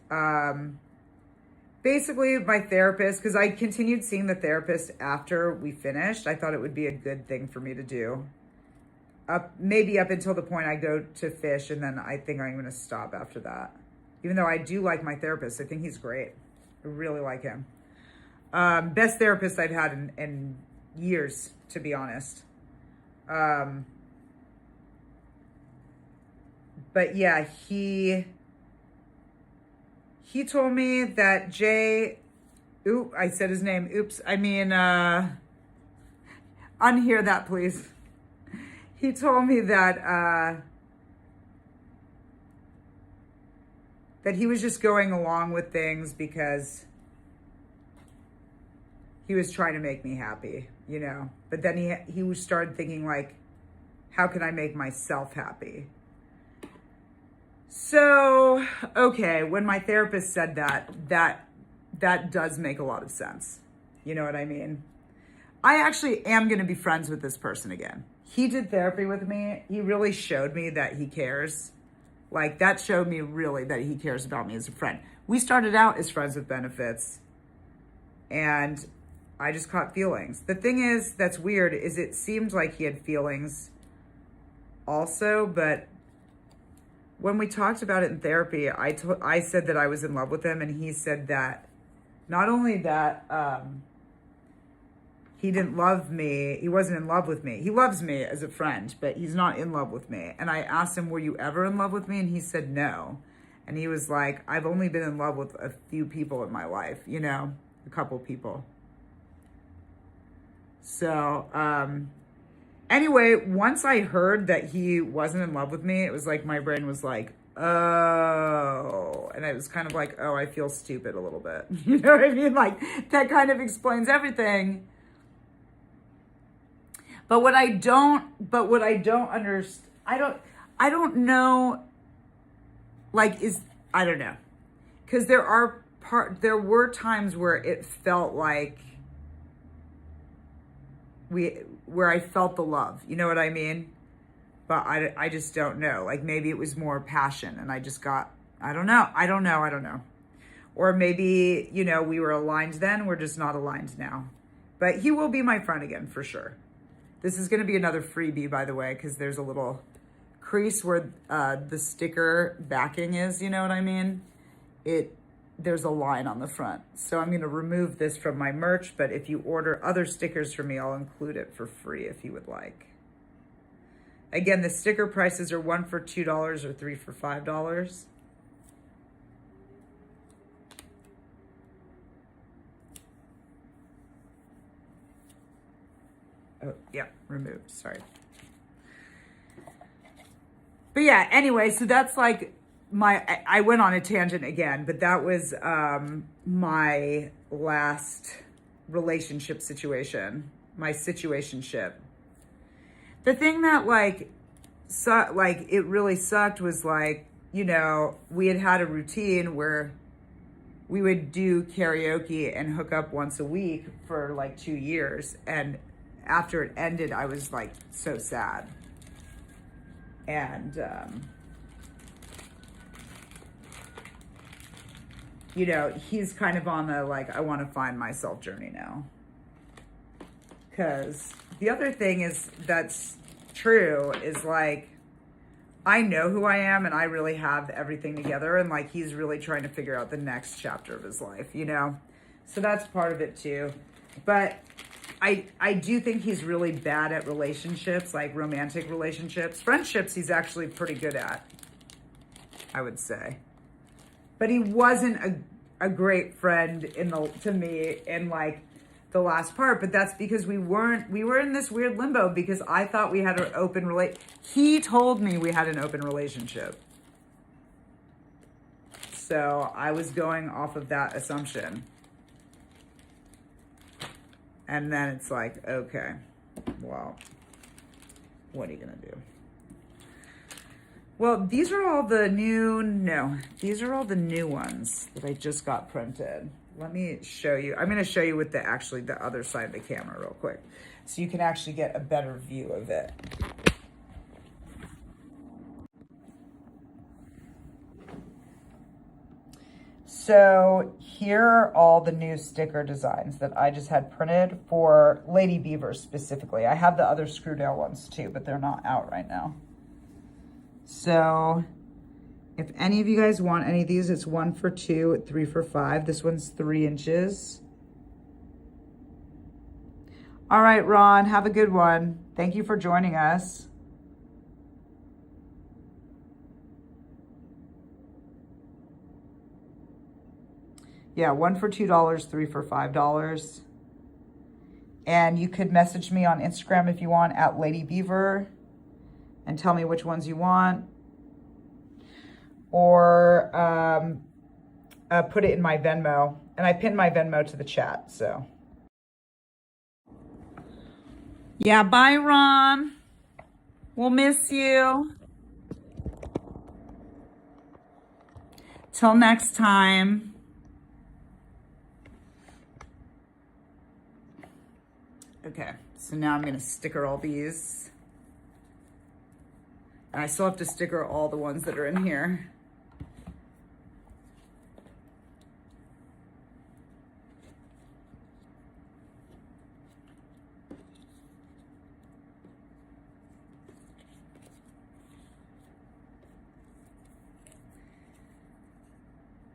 Basically, my therapist, because I continued seeing the therapist after we finished, I thought it would be a good thing for me to do. Maybe up until the point I go to fish, and then I think I'm going to stop after that. Even though I do like my therapist, I think he's great. I really like him. Best therapist I've had in years, to be honest. But yeah, he told me that I said his name. Oops. I mean, unhear that, please. He told me that he was just going along with things because he was trying to make me happy, you know. But then he started thinking, like, how can I make myself happy? So, okay, when my therapist said that does make a lot of sense. You know what I mean? I actually am going to be friends with this person again. He did therapy with me. He really showed me that he cares. Like, that showed me really that he cares about me as a friend. We started out as friends with benefits, and I just caught feelings. The thing is, that's weird, is it seemed like he had feelings also, but when we talked about it in therapy, I said that I was in love with him, and he said that not only that he didn't love me, he wasn't in love with me. He loves me as a friend, but he's not in love with me. And I asked him, were you ever in love with me? And he said no. And he was like, I've only been in love with a few people in my life, you know, a couple people. So, anyway, once I heard that he wasn't in love with me, it was like my brain was like, oh, and it was kind of like, oh, I feel stupid a little bit. You know what I mean? Like, that kind of explains everything. But what I don't understand, I don't know, like, I don't know. Because there were times where it felt like where I felt the love, you know what I mean? But I just don't know. Like, maybe it was more passion and I just got, I don't know. Or maybe, you know, we were aligned then, we're just not aligned now. But he will be my friend again, for sure. This is going to be another freebie, by the way, because there's a little crease where the sticker backing is, you know what I mean? There's a line on the front. So I'm going to remove this from my merch, but if you order other stickers from me, I'll include it for free if you would like. Again, the sticker prices are 1 for $2 or 3 for $5. Oh, yeah, removed, sorry. But yeah, anyway, so that's like I went on a tangent again, but that was my last relationship situation, my situationship. The thing that it really sucked was, like, you know, we had a routine where we would do karaoke and hook up once a week for like 2 years. And after it ended, I was like so sad. And, you know, he's kind of on the, like, I want to find myself journey now. Because the other thing that's true is, like, I know who I am and I really have everything together. And, like, he's really trying to figure out the next chapter of his life, you know? So that's part of it too. But I do think he's really bad at relationships, like romantic relationships. Friendships, he's actually pretty good at, I would say. But he wasn't a great friend to me in like the last part, but that's because we were in this weird limbo because I thought we had an he told me we had an open relationship. So I was going off of that assumption. And then it's like, okay, well, what are you gonna do? Well, these are all the these are all the new ones that I just got printed. Let me show you. I'm gonna show you with the other side of the camera real quick, so you can actually get a better view of it. So here are all the new sticker designs that I just had printed for Lady Beaver specifically. I have the other Screwdale ones too, but they're not out right now. So if any of you guys want any of these, it's 1 for 2, 3 for 5. This one's 3 inches. All right, Ron, have a good one. Thank you for joining us. Yeah, 1 for $2, 3 for $5. And you could message me on Instagram if you want at Lady Beaver and tell me which ones you want. Or put it in my Venmo. And I pinned my Venmo to the chat, so. Yeah, bye, Ron. We'll miss you. Till next time. Okay, so now I'm gonna sticker all these. And I still have to sticker all the ones that are in here.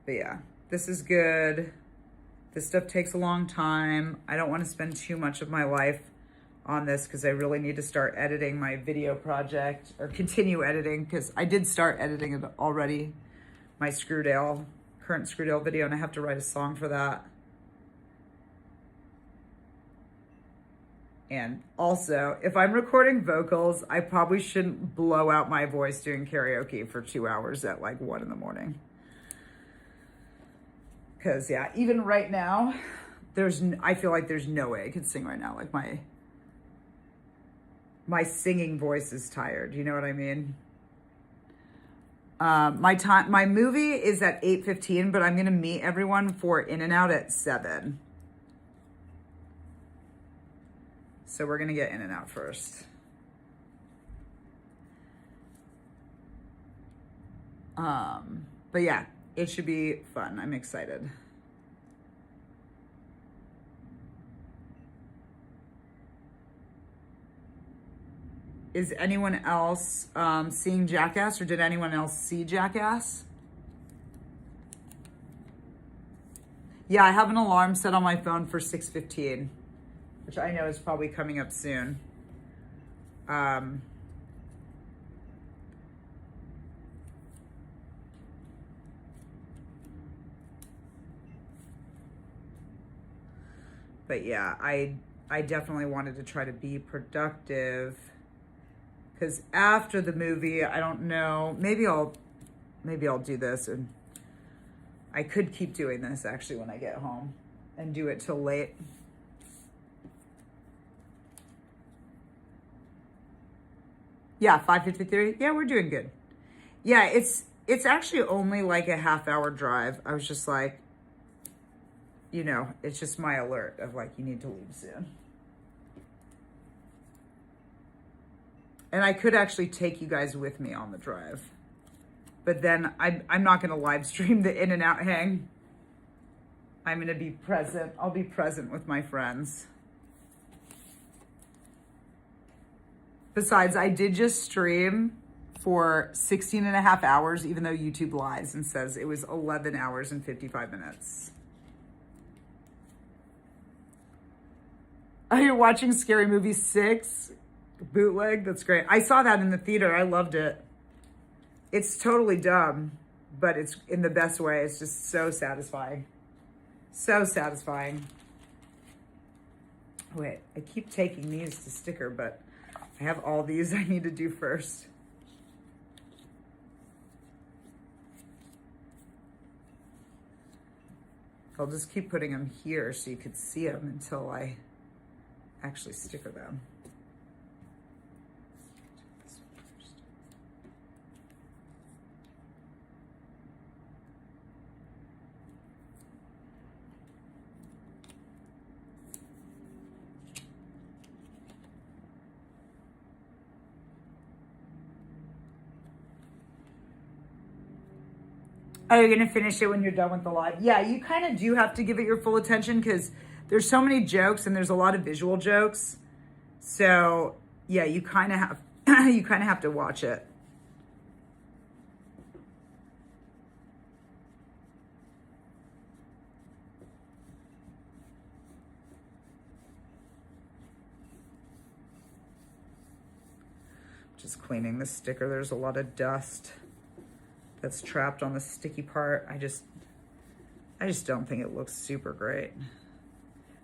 But yeah, this is good. This stuff takes a long time. I don't want to spend too much of my life on this because I really need to start editing my video project, or continue editing, because I did start editing it already, my current Screwdale video, and I have to write a song for that. And also, if I'm recording vocals, I probably shouldn't blow out my voice doing karaoke for 2 hours at like 1 in the morning. Because yeah, even right now, I feel like there's no way I could sing right now. Like my singing voice is tired. You know what I mean? My movie is at 8:15, but I'm gonna meet everyone for In-N-Out at 7. So we're gonna get In-N-Out first. But yeah, it should be fun. I'm excited. Is anyone else seeing Jackass, or did anyone else see Jackass? Yeah, I have an alarm set on my phone for 6:15, which I know is probably coming up soon. But yeah, I definitely wanted to try to be productive, because after the movie, I don't know, maybe I'll do this, and I could keep doing this actually when I get home and do it till late. Yeah, 5:53. Yeah, we're doing good. Yeah, it's actually only like a half-hour drive. I was just like, you know, it's just my alert of like, you need to leave soon. And I could actually take you guys with me on the drive. But then I'm not going to live stream the In-N-Out hang. I'm going to be present. I'll be present with my friends. Besides, I did just stream for 16 and a half hours, even though YouTube lies and says it was 11 hours and 55 minutes. Are you watching Scary Movie 6 bootleg? That's great. I saw that in the theater. I loved it. It's totally dumb, but it's in the best way. It's just so satisfying. So satisfying. Wait, I keep taking these to sticker, but I have all these I need to do first. I'll just keep putting them here so you could see them until I actually sticker them. Oh, you're gonna finish it when you're done with the live? Yeah, you kind of do have to give it your full attention because there's so many jokes and there's a lot of visual jokes. So yeah, you kind of have you kind of have to watch it. Just cleaning the sticker. There's a lot of dust that's trapped on the sticky part. I just don't think it looks super great.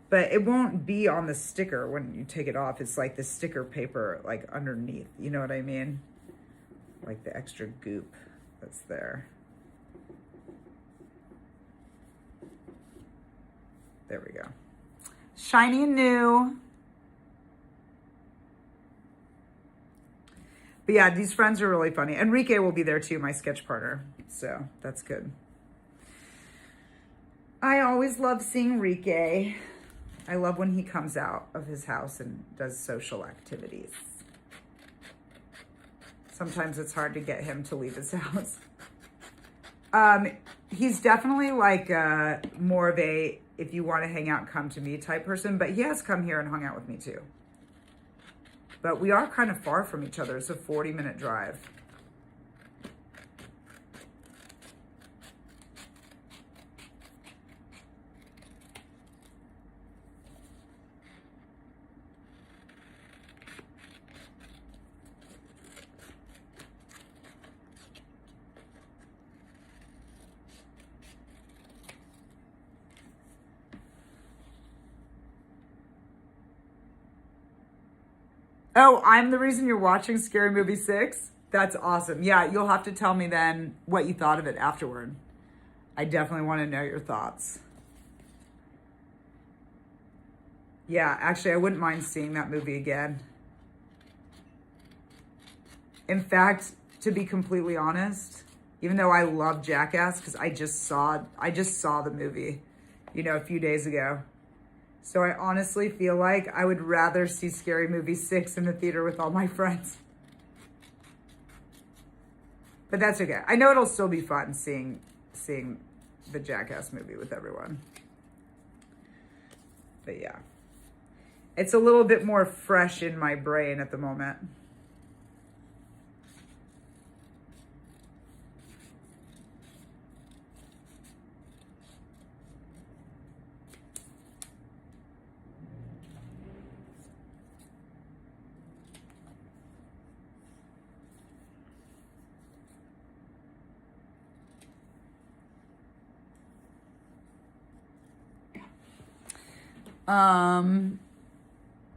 But it won't be on the sticker when you take it off. It's like the sticker paper like underneath. You know what I mean? Like the extra goop that's there. There we go. Shiny and new. But yeah, these friends are really funny. Enrique will be there too, my sketch partner. So that's good. I always love seeing Enrique. I love when he comes out of his house and does social activities. Sometimes it's hard to get him to leave his house. He's definitely like more of a, if you want to hang out, come to me type person, but he has come here and hung out with me too. But we are kind of far from each other. It's a 40-minute drive. Oh, I'm the reason you're watching Scary Movie 6? That's awesome. Yeah, you'll have to tell me then what you thought of it afterward. I definitely want to know your thoughts. Yeah, actually, I wouldn't mind seeing that movie again. In fact, to be completely honest, even though I love Jackass, because I just saw the movie, a few days ago. So I honestly feel like I would rather see Scary Movie 6 in the theater with all my friends. But that's okay. I know it'll still be fun seeing the Jackass movie with everyone. But yeah. It's a little bit more fresh in my brain at the moment.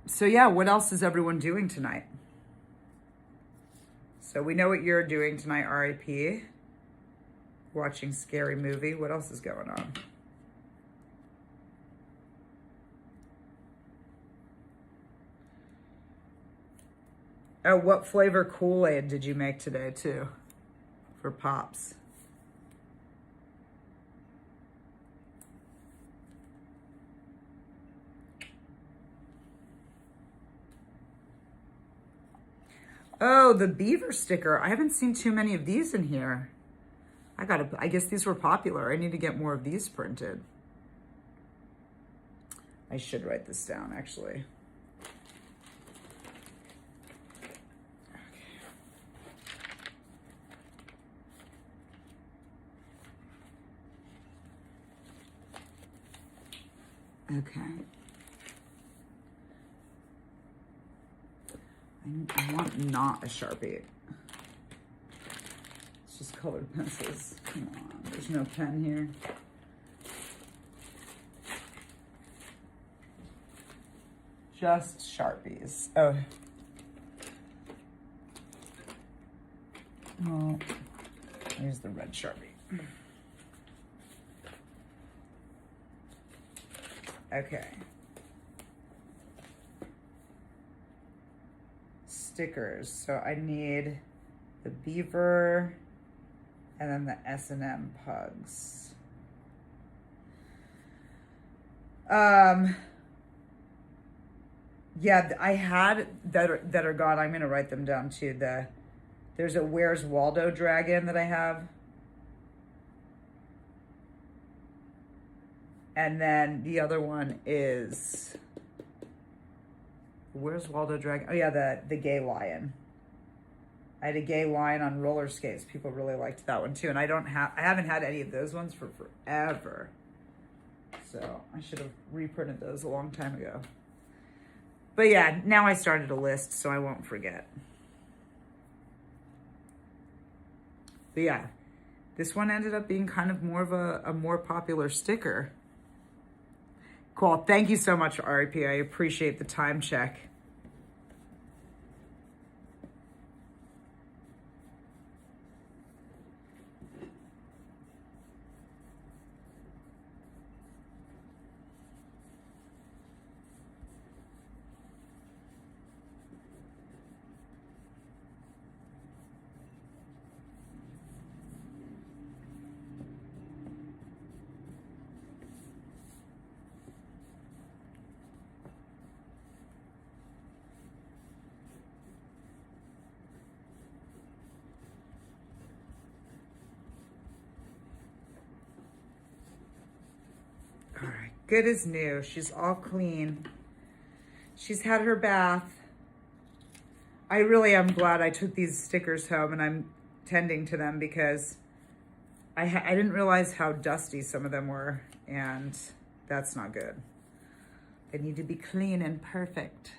So yeah, what else is everyone doing tonight? So we know what you're doing tonight, RIP. Watching Scary Movie. What else is going on? Oh, what flavor Kool-Aid did you make today too? For Pops. Oh, the beaver sticker. I haven't seen too many of these in here. I guess these were popular. I need to get more of these printed. I should write this down, actually. Okay. I want not a Sharpie. It's just colored pencils. Come on, there's no pen here. just Sharpies. Oh. Oh, here's the red Sharpie. Okay. Stickers. So I need the beaver and then the S&M pugs. Yeah, I had that are gone. I'm gonna write them down too. There's a Where's Waldo dragon that I have. And then the other one is Where's Waldo dragon? Oh yeah, the gay lion. I had a gay lion on roller skates. People really liked that one too. And I haven't had any of those ones for forever. So I should have reprinted those a long time ago. But yeah, now I started a list so I won't forget. But yeah, this one ended up being kind of more of a more popular sticker. Cool. Thank you so much, RIP. I appreciate the time check. All right, good as new. She's all clean. She's had her bath. I really am glad I took these stickers home and I'm tending to them because I didn't realize how dusty some of them were, and that's not good. They need to be clean and perfect.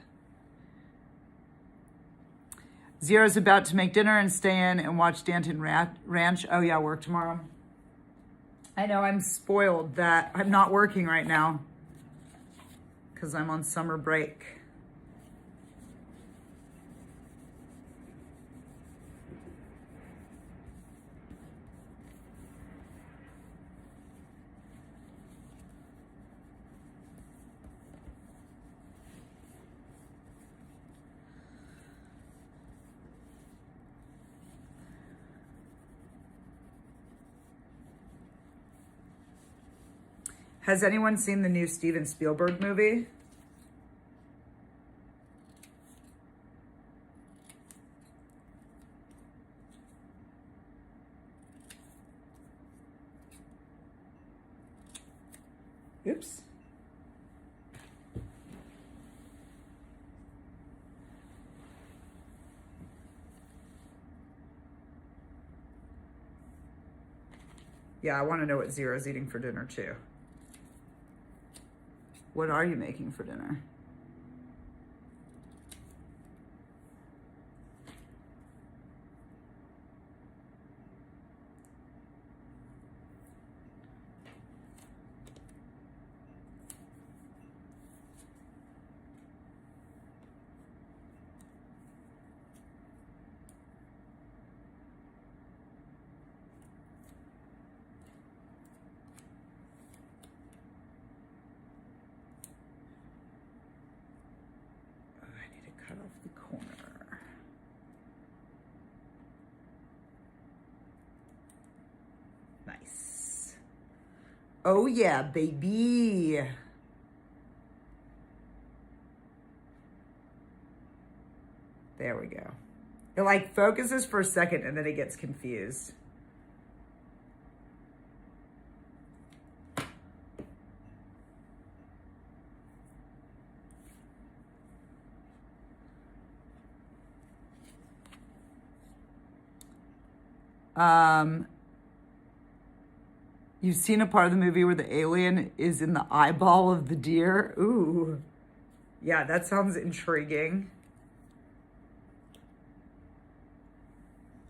Zero's about to make dinner and stay in and watch Danton Ranch. Oh yeah, work tomorrow. I know, I'm spoiled that I'm not working right now because I'm on summer break. Has anyone seen the new Steven Spielberg movie? Oops. Yeah, I want to know what Zero's eating for dinner too. What are you making for dinner? Cut off the corner. Nice. Oh yeah, baby. There we go. It like focuses for a second and then it gets confused. You've seen a part of the movie where the alien is in the eyeball of the deer? Ooh. Yeah, that sounds intriguing.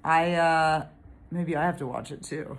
Maybe I have to watch it too.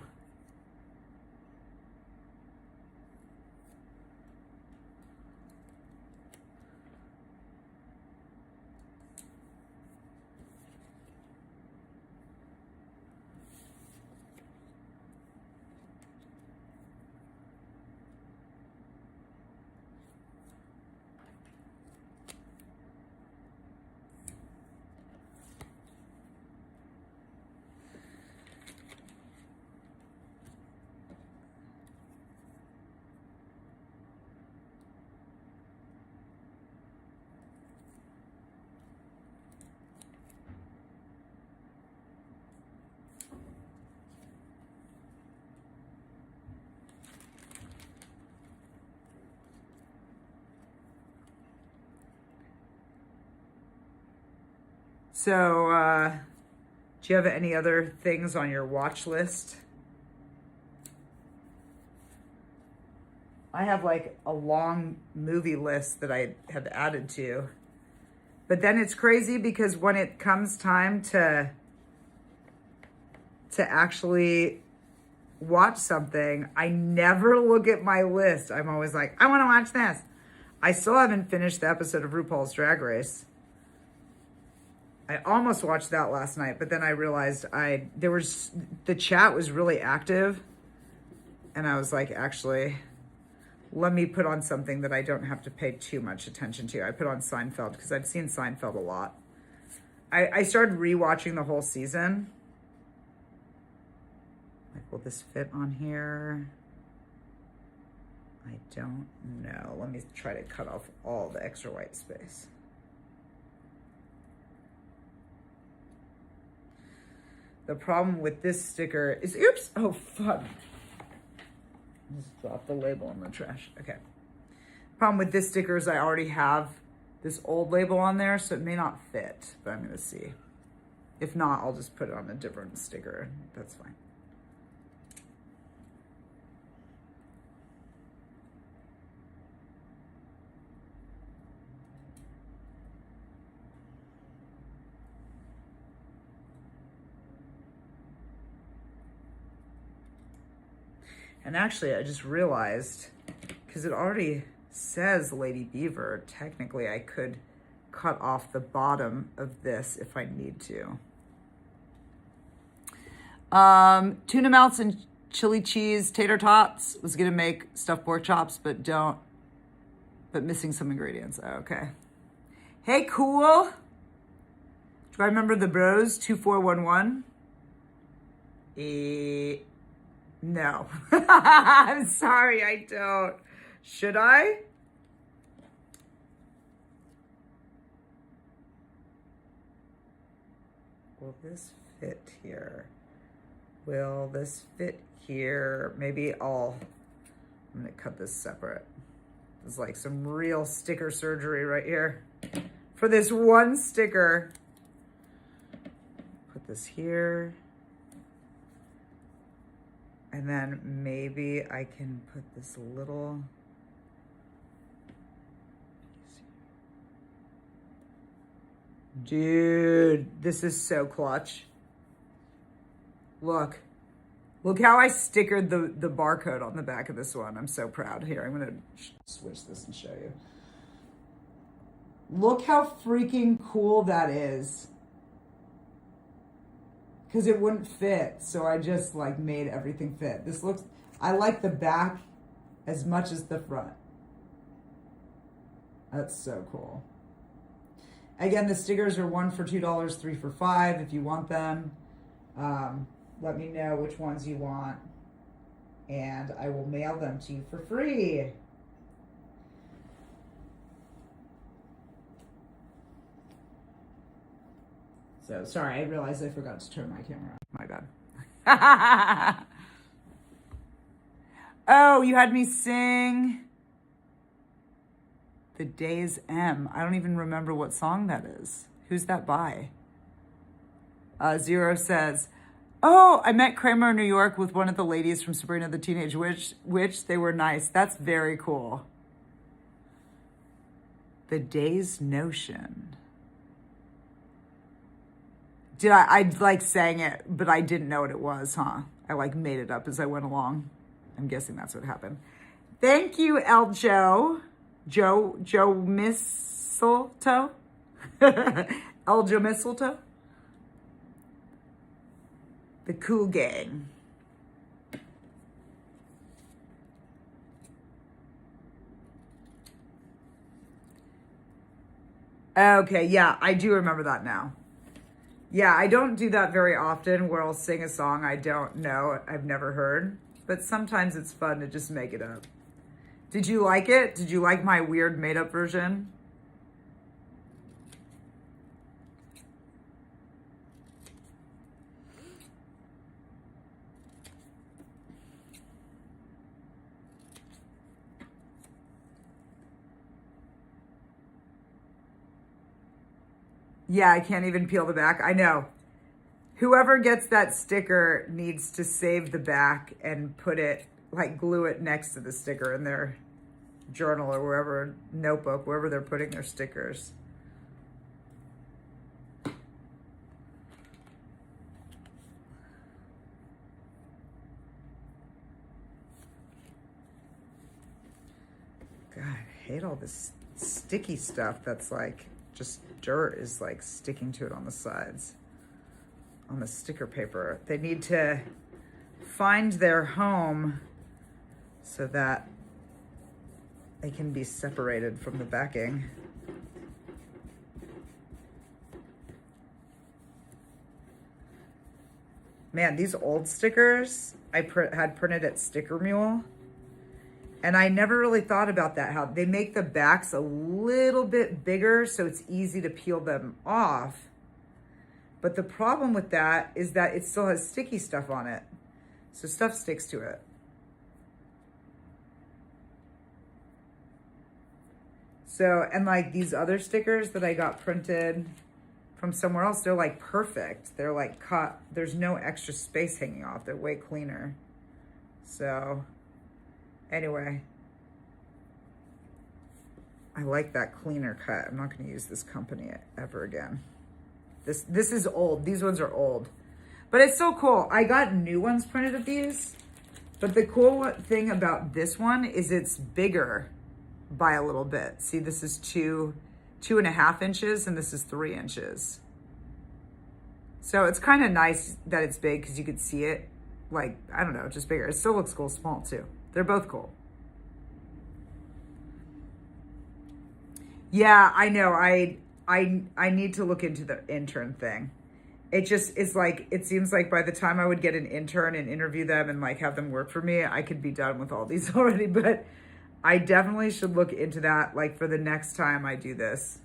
So, do you have any other things on your watch list? I have like a long movie list that I have added to. But then it's crazy because when it comes time to actually watch something, I never look at my list. I'm always like, I want to watch this. I still haven't finished the episode of RuPaul's Drag Race. I almost watched that last night, but then I realized the chat was really active, and I was like, actually, let me put on something that I don't have to pay too much attention to. I put on Seinfeld because I've seen Seinfeld a lot. I started rewatching the whole season. Like, will this fit on here? I don't know. Let me try to cut off all the extra white space. The problem with this sticker is, oops, oh fuck. Just drop the label in the trash. Okay. Problem with this sticker is I already have this old label on there, so it may not fit, but I'm gonna see. If not, I'll just put it on a different sticker. That's fine. And actually, I just realized, because it already says Lady Beaver, technically I could cut off the bottom of this if I need to. Tuna melts and chili cheese tater tots. Was gonna make stuffed pork chops, but missing some ingredients. Okay. Hey, cool. Do I remember the bros? 2411. No. I'm sorry, I don't. Should I? Will this fit here? Will this fit here? Maybe I'm gonna cut this separate. There's like some real sticker surgery right here. For this one sticker. Put this here. And then maybe I can put this little. Dude, this is so clutch. Look how I stickered the barcode on the back of this one. I'm so proud. Here, I'm gonna switch this and show you. Look how freaking cool that is. Because it wouldn't fit, so I just like made everything fit. I like the back as much as the front. That's so cool. Again, the stickers are 1 for $2, 3 for $5 if you want them. Let me know which ones you want, and I will mail them to you for free. So sorry, I realized I forgot to turn my camera on. My bad. Oh, you had me sing The Days M. I don't even remember what song that is. Who's that by? Zero says, oh, I met Kramer in New York with one of the ladies from Sabrina the Teenage Witch. They were nice. That's very cool. The Day's Notion. I like sang it, but I didn't know what it was, huh? I like made it up as I went along. I'm guessing that's what happened. Thank you, El Joe. Joe Mistletoe. El Joe Mistletoe. The Cool Gang. Okay, yeah, I do remember that now. Yeah, I don't do that very often where I'll sing a song I don't know, I've never heard, but sometimes it's fun to just make it up. Did you like it? Did you like my weird made-up version? Yeah, I can't even peel the back. I know. Whoever gets that sticker needs to save the back and put it, like glue it next to the sticker in their journal or wherever, notebook, wherever they're putting their stickers. God, I hate all this sticky stuff that's like just dirt is like sticking to it on the sides, on the sticker paper. They need to find their home so that they can be separated from the backing. Man, these old stickers I had printed at Sticker Mule, and I never really thought about that, how they make the backs a little bit bigger so it's easy to peel them off. But the problem with that is that it still has sticky stuff on it. So stuff sticks to it. So, and like these other stickers that I got printed from somewhere else, they're like perfect. They're like cut, there's no extra space hanging off. They're way cleaner. So anyway, I like that cleaner cut. I'm not gonna use this company ever again. This is old. These ones are old, but it's so cool. I got new ones printed of these, but the cool thing about this one is it's bigger by a little bit. See, this is 2.5 inches, and this is 3 inches. So it's kind of nice that it's big because you could see it, like, I don't know, just bigger. It still looks cool small too. They're both cool. Yeah, I know. I need to look into the intern thing. It just is like, it seems like by the time I would get an intern and interview them and like have them work for me, I could be done with all these already, but I definitely should look into that, like for the next time I do this.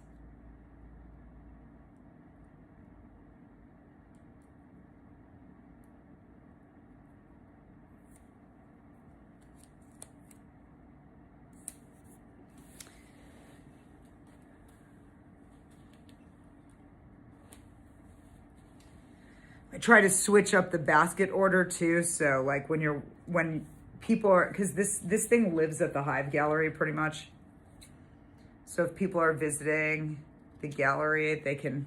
I try to switch up the basket order too. So like when people are, because this thing lives at the Hive Gallery pretty much. So if people are visiting the gallery, they can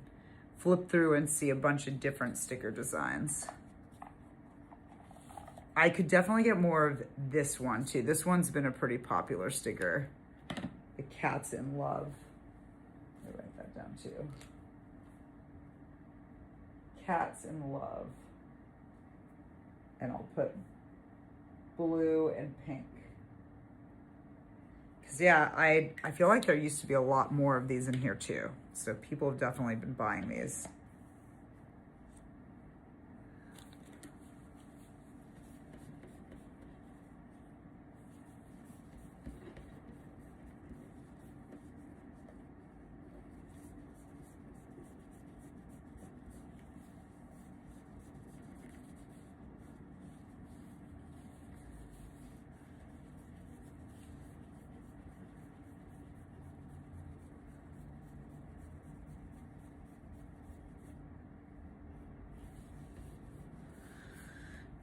flip through and see a bunch of different sticker designs. I could definitely get more of this one too. This one's been a pretty popular sticker. The Cats in Love. Let me write that down too. Cats in Love. And I'll put blue and pink. Cause yeah, I feel like there used to be a lot more of these in here too. So people have definitely been buying these.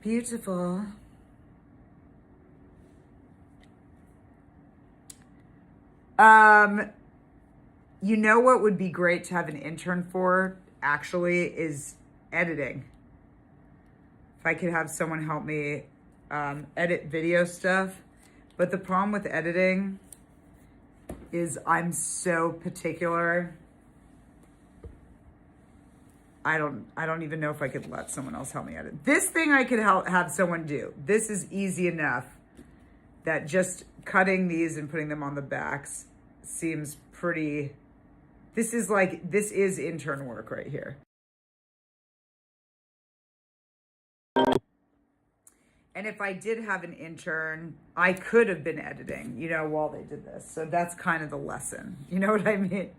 Beautiful. You know what would be great to have an intern for, actually, is editing. If I could have someone help me edit video stuff. But the problem with editing is I'm so particular. I don't even know if I could let someone else help me edit. This thing I could have someone do. This is easy enough that just cutting these and putting them on the backs seems pretty, this is intern work right here. And if I did have an intern, I could have been editing, while they did this. So that's kind of the lesson. You know what I mean?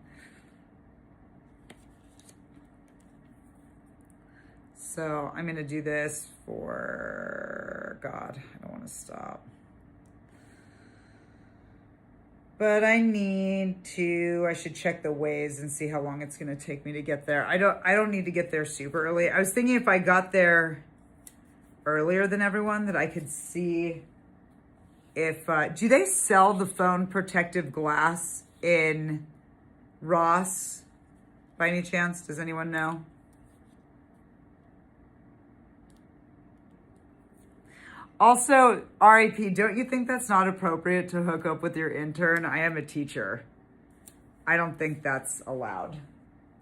So I'm going to do this for, God, I don't want to stop. But I should check the Waze and see how long it's going to take me to get there. I don't need to get there super early. I was thinking if I got there earlier than everyone that I could see if, do they sell the phone protective glass in Ross by any chance? Does anyone know? Also, RIP, don't you think that's not appropriate to hook up with your intern? I am a teacher. I don't think that's allowed.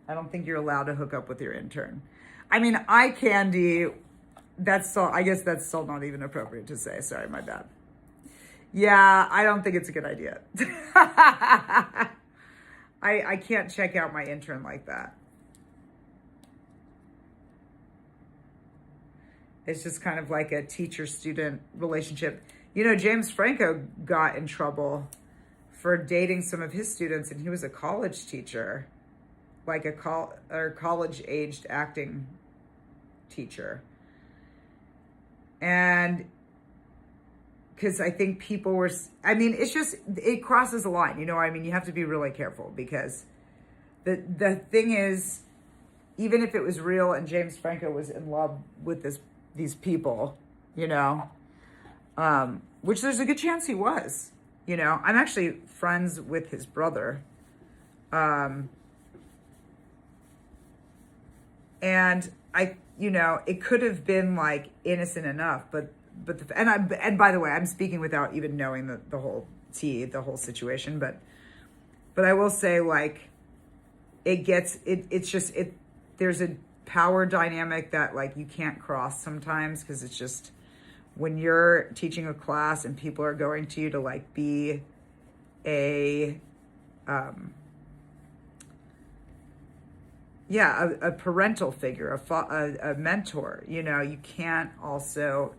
I don't think you're allowed to hook up with your intern. I mean, eye candy, I guess that's still not even appropriate to say. Sorry, my bad. Yeah, I don't think it's a good idea. I can't check out my intern like that. It's just kind of like a teacher-student relationship. You know, James Franco got in trouble for dating some of his students, and he was a college teacher, like a college-aged acting teacher. And because I think people were, it crosses a line, you know what I mean? You have to be really careful because the thing is, even if it was real and James Franco was in love with these people, you know, which there's a good chance he was, you know. I'm actually friends with his brother. And it could have been like innocent enough, and by the way, I'm speaking without even knowing the whole situation, but I will say, like, there's a power dynamic that, like, you can't cross sometimes, because it's just when you're teaching a class and people are going to you to, like, be a parental figure, a mentor, you know, you can't also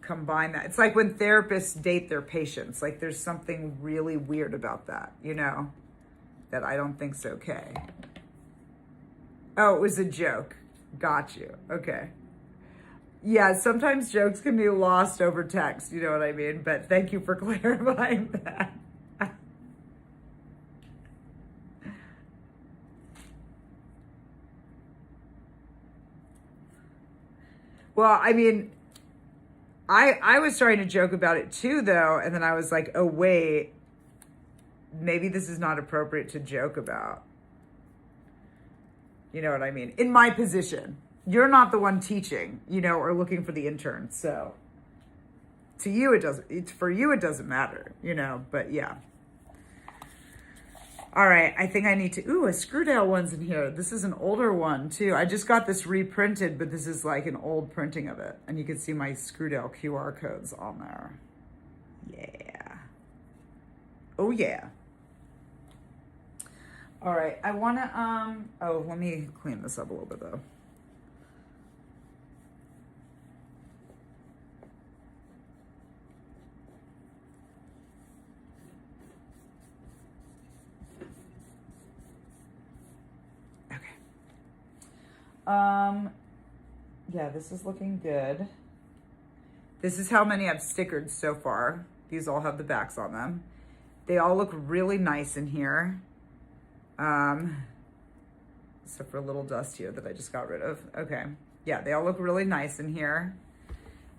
combine that. It's like when therapists date their patients, like there's something really weird about that, you know, that I don't think's okay. Oh, it was a joke. Got you. Okay. Yeah, sometimes jokes can be lost over text, you know what I mean? But thank you for clarifying that. Well, I mean, I was trying to joke about it too, though, and then I was like, oh, wait, maybe this is not appropriate to joke about. You know what I mean? In my position, you're not the one teaching, you know, or looking for the intern. So for you, it doesn't matter, you know, but yeah. All right, I think I need to, a Screwdale one's in here. This is an older one too. I just got this reprinted, but this is like an old printing of it. And you can see my Screwdale QR codes on there. Yeah. Oh yeah. All right, I wanna, let me clean this up a little bit though. Yeah, this is looking good. This is how many I've stickered so far. These all have the backs on them. They all look really nice in here. Except for a little dust here that I just got rid of. Okay. Yeah, they all look really nice in here.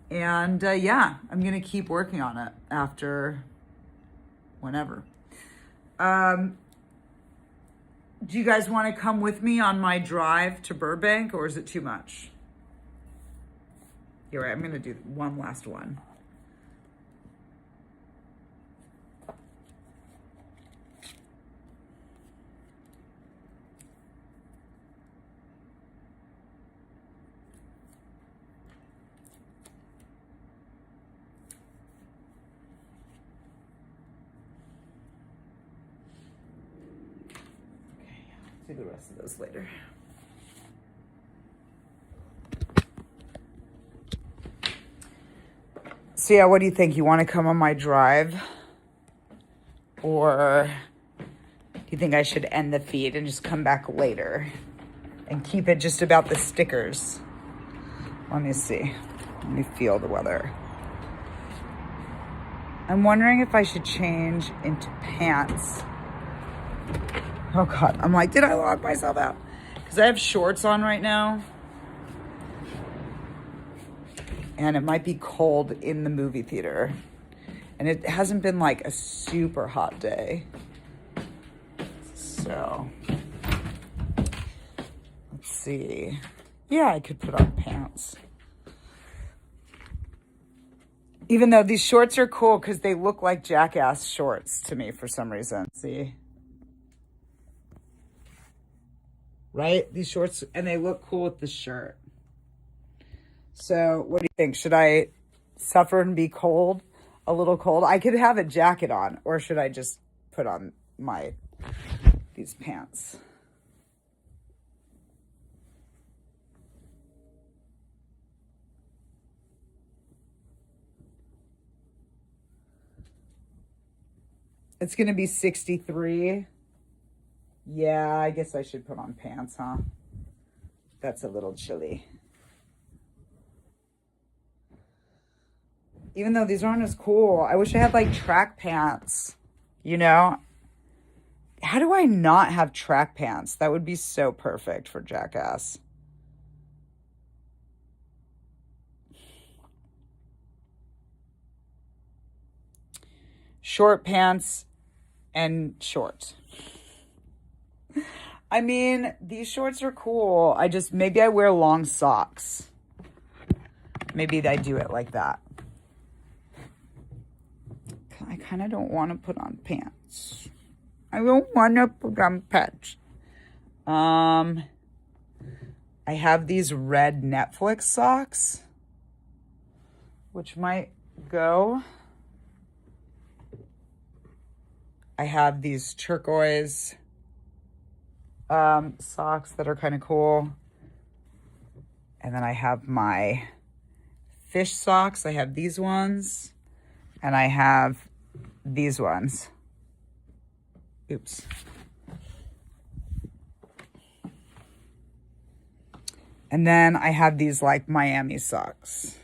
And yeah, I'm gonna keep working on it after whenever. Do you guys want to come with me on my drive to Burbank, or is it too much? You're right, I'm going to do one last one. Do the rest of those later. So yeah, what do you think? You want to come on my drive? Or do you think I should end the feed and just come back later and keep it just about the stickers? Let me see. Let me feel the weather. I'm wondering if I should change into pants. Oh God, I'm like, did I lock myself out? Because I have shorts on right now. And it might be cold in the movie theater. And it hasn't been like a super hot day. So, let's see. Yeah, I could put on pants. Even though these shorts are cool because they look like Jackass shorts to me for some reason. See? Right? These shorts, and they look cool with the shirt. So what do you think? Should I suffer and be cold? A little cold? I could have a jacket on, or should I just put on these pants? It's going to be 63. Yeah, I guess I should put on pants, huh? That's a little chilly. Even though these aren't as cool, I wish I had like track pants, you know? How do I not have track pants? That would be so perfect for Jackass. Short pants and shorts. I mean, these shorts are cool. Maybe I wear long socks. Maybe I do it like that. I kind of don't want to put on pants. I don't want to put on pants. I have these red Netflix socks, which might go. I have these turquoise socks that are kind of cool. And then I have my fish socks. I have these ones. And I have these ones. Oops. And then I have these like Miami socks.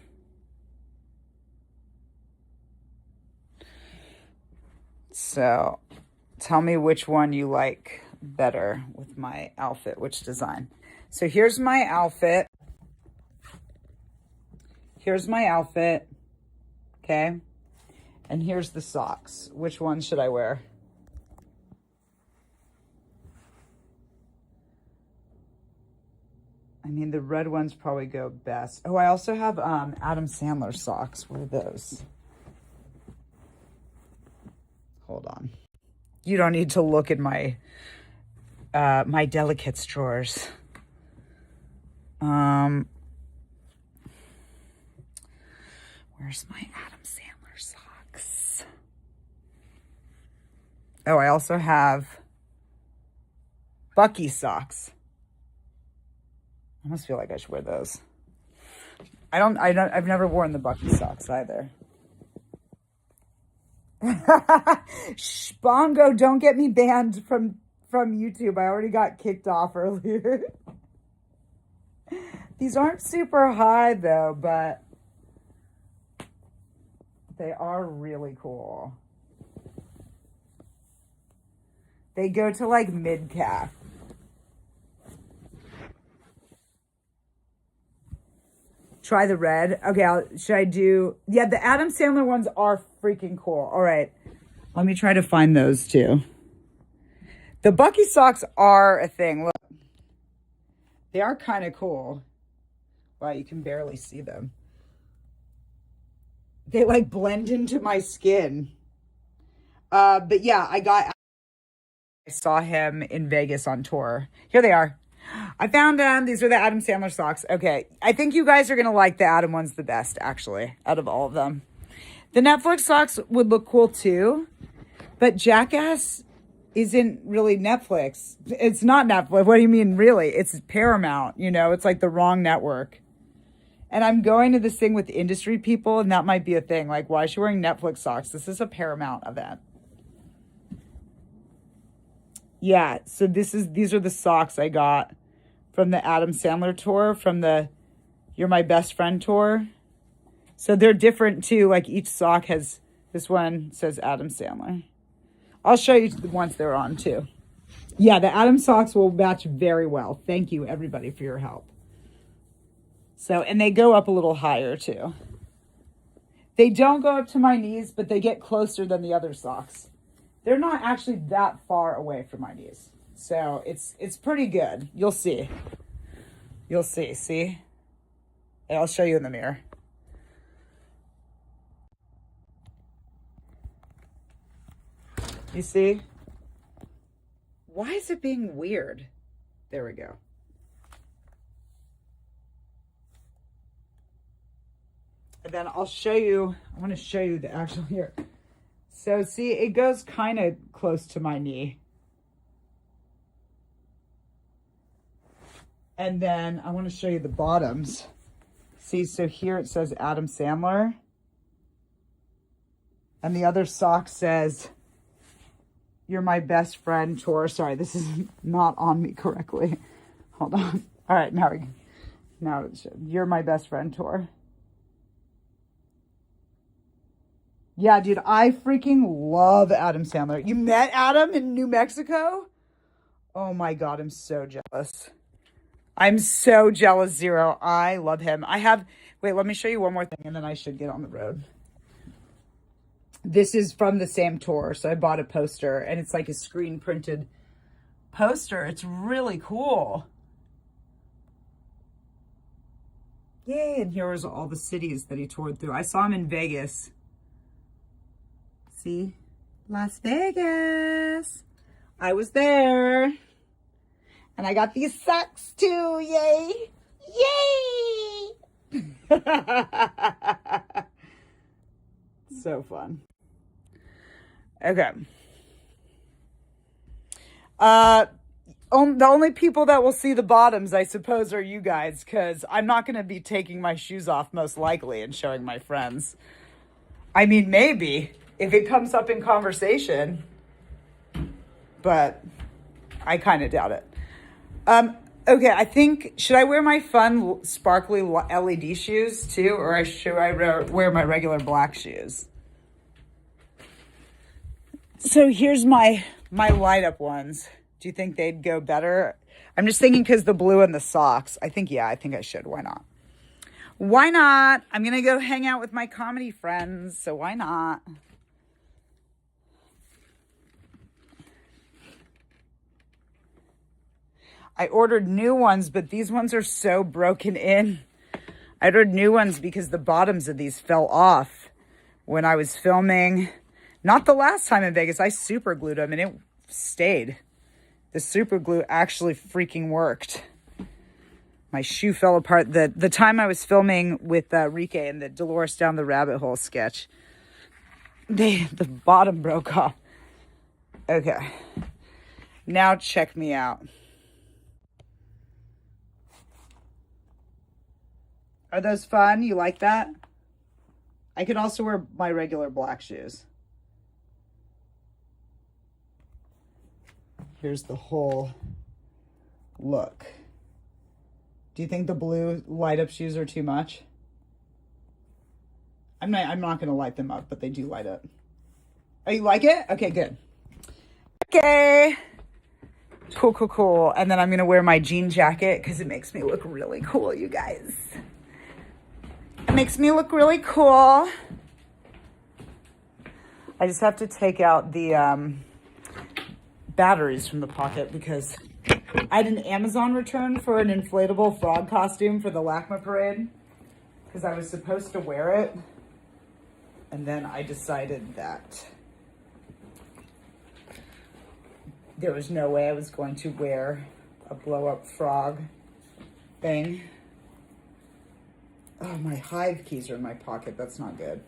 So tell me which one you like better with my outfit, which design. So here's my outfit. Here's my outfit. Okay. And here's the socks. Which one should I wear? I mean, the red ones probably go best. Oh, I also have Adam Sandler socks. What are those? Hold on. You don't need to look at my my delicates drawers. Where's my Adam Sandler socks? Oh, I also have Bucky socks. I almost feel like I should wear those. I've never worn the Bucky socks either. Shh, Bongo, don't get me banned from YouTube. I already got kicked off earlier. These aren't super high though, but they are really cool. They go to like mid-calf. Try the red. Okay, should I do... Yeah, the Adam Sandler ones are freaking cool. All right. Let me try to find those too. The Bucky socks are a thing. Look. They are kind of cool. Wow, you can barely see them. They like blend into my skin. But yeah, I saw him in Vegas on tour. Here they are. I found them. These are the Adam Sandler socks. Okay. I think you guys are going to like the Adam ones the best, actually, out of all of them. The Netflix socks would look cool too, but Jackass isn't really Netflix. It's not Netflix. What do you mean, really? It's Paramount, you know? It's like the wrong network. And I'm going to this thing with industry people, and that might be a thing. Like, why is she wearing Netflix socks? This is a Paramount event. Yeah, so these are the socks I got from the Adam Sandler tour, from the You're My Best Friend tour. So they're different too. Like each sock has This one says Adam Sandler. I'll show you the ones they're on too. Yeah, the Adam socks will match very well. Thank you, everybody, for your help. So, and they go up a little higher too. They don't go up to my knees, but they get closer than the other socks. They're not actually that far away from my knees. So it's pretty good. You'll see. You'll see? And I'll show you in the mirror. You see? Why is it being weird? There we go. And then I'll show you, I want to show you the actual here. So see, it goes kind of close to my knee. And then I want to show you the bottoms. See, so here it says Adam Sandler. And the other sock says, "You're my best friend, Tor." Sorry, this is not on me correctly. Hold on. All right, now it should. "You're my best friend, Tor." Yeah, dude, I freaking love Adam Sandler. You met Adam in New Mexico? Oh my God, I'm so jealous. I'm so jealous, Zero. I love him. Wait, let me show you one more thing and then I should get on the road. This is from the same tour. So I bought a poster and it's like a screen printed poster. It's really cool. Yay, and here was all the cities that he toured through. I saw him in Vegas. See? Las Vegas. I was there. And I got these socks too. Yay. Yay. So fun. Okay. The only people that will see the bottoms, I suppose, are you guys, because I'm not going to be taking my shoes off most likely and showing my friends. I mean, maybe if it comes up in conversation, but I kind of doubt it. Okay, I think, should I wear my fun sparkly LED shoes too, or should I wear my regular black shoes? So here's my light up ones. Do you think they'd go better? I'm just thinking because the blue and the socks. I think I should. Why not? Why not? I'm going to go hang out with my comedy friends, so why not? I ordered new ones, but these ones are so broken in. I ordered new ones because the bottoms of these fell off when I was filming. Not the last time in Vegas. I super glued them and it stayed. The super glue actually freaking worked. My shoe fell apart. The time I was filming with Rike and the Dolores Down the Rabbit Hole sketch, the bottom broke off. Okay. Now check me out. Are those fun? You like that? I could also wear my regular black shoes. Here's the whole look. Do you think the blue light up shoes are too much? I'm not going to light them up, but they do light up. Oh, you like it? Okay, good. Okay. Cool. And then I'm going to wear my jean jacket because it makes me look really cool, you guys. It makes me look really cool. I just have to take out the batteries from the pocket because I had an Amazon return for an inflatable frog costume for the LACMA parade because I was supposed to wear it. And then I decided that there was no way I was going to wear a blow-up frog thing. Oh, my Hive keys are in my pocket. That's not good.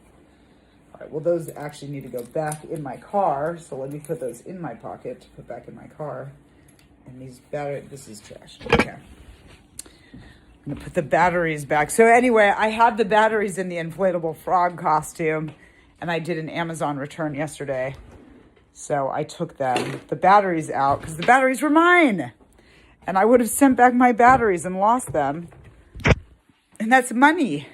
All right, well, those actually need to go back in my car. So let me put those in my pocket to put back in my car. And these this is trash. Okay. I'm gonna put the batteries back. So anyway, I had the batteries in the inflatable frog costume and I did an Amazon return yesterday. So I took the batteries out because the batteries were mine. And I would have sent back my batteries and lost them. And that's money.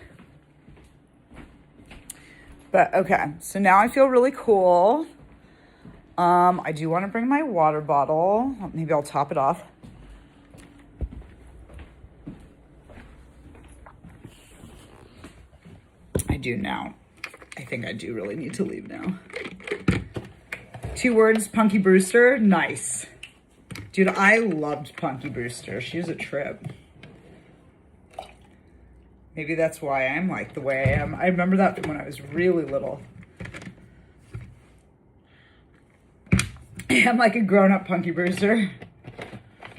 But okay, so now I feel really cool. I do want to bring my water bottle. Maybe I'll top it off. I do now. I think I do really need to leave now. 2 words, Punky Brewster. Nice. Dude, I loved Punky Brewster. She was a trip. Maybe that's why I'm like the way I am. I remember that from when I was really little. I'm like a grown-up Punky Brewster.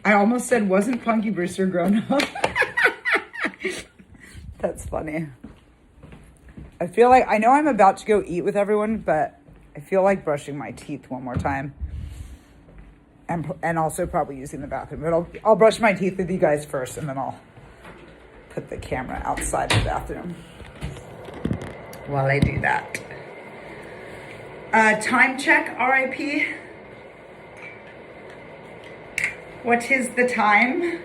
I almost said, wasn't Punky Brewster grown up? That's funny. I feel like, I know I'm about to go eat with everyone, but I feel like brushing my teeth one more time. And also probably using the bathroom. But I'll brush my teeth with you guys first, and then I'll put the camera outside the bathroom while I do that. Time check, RIP. What is the time?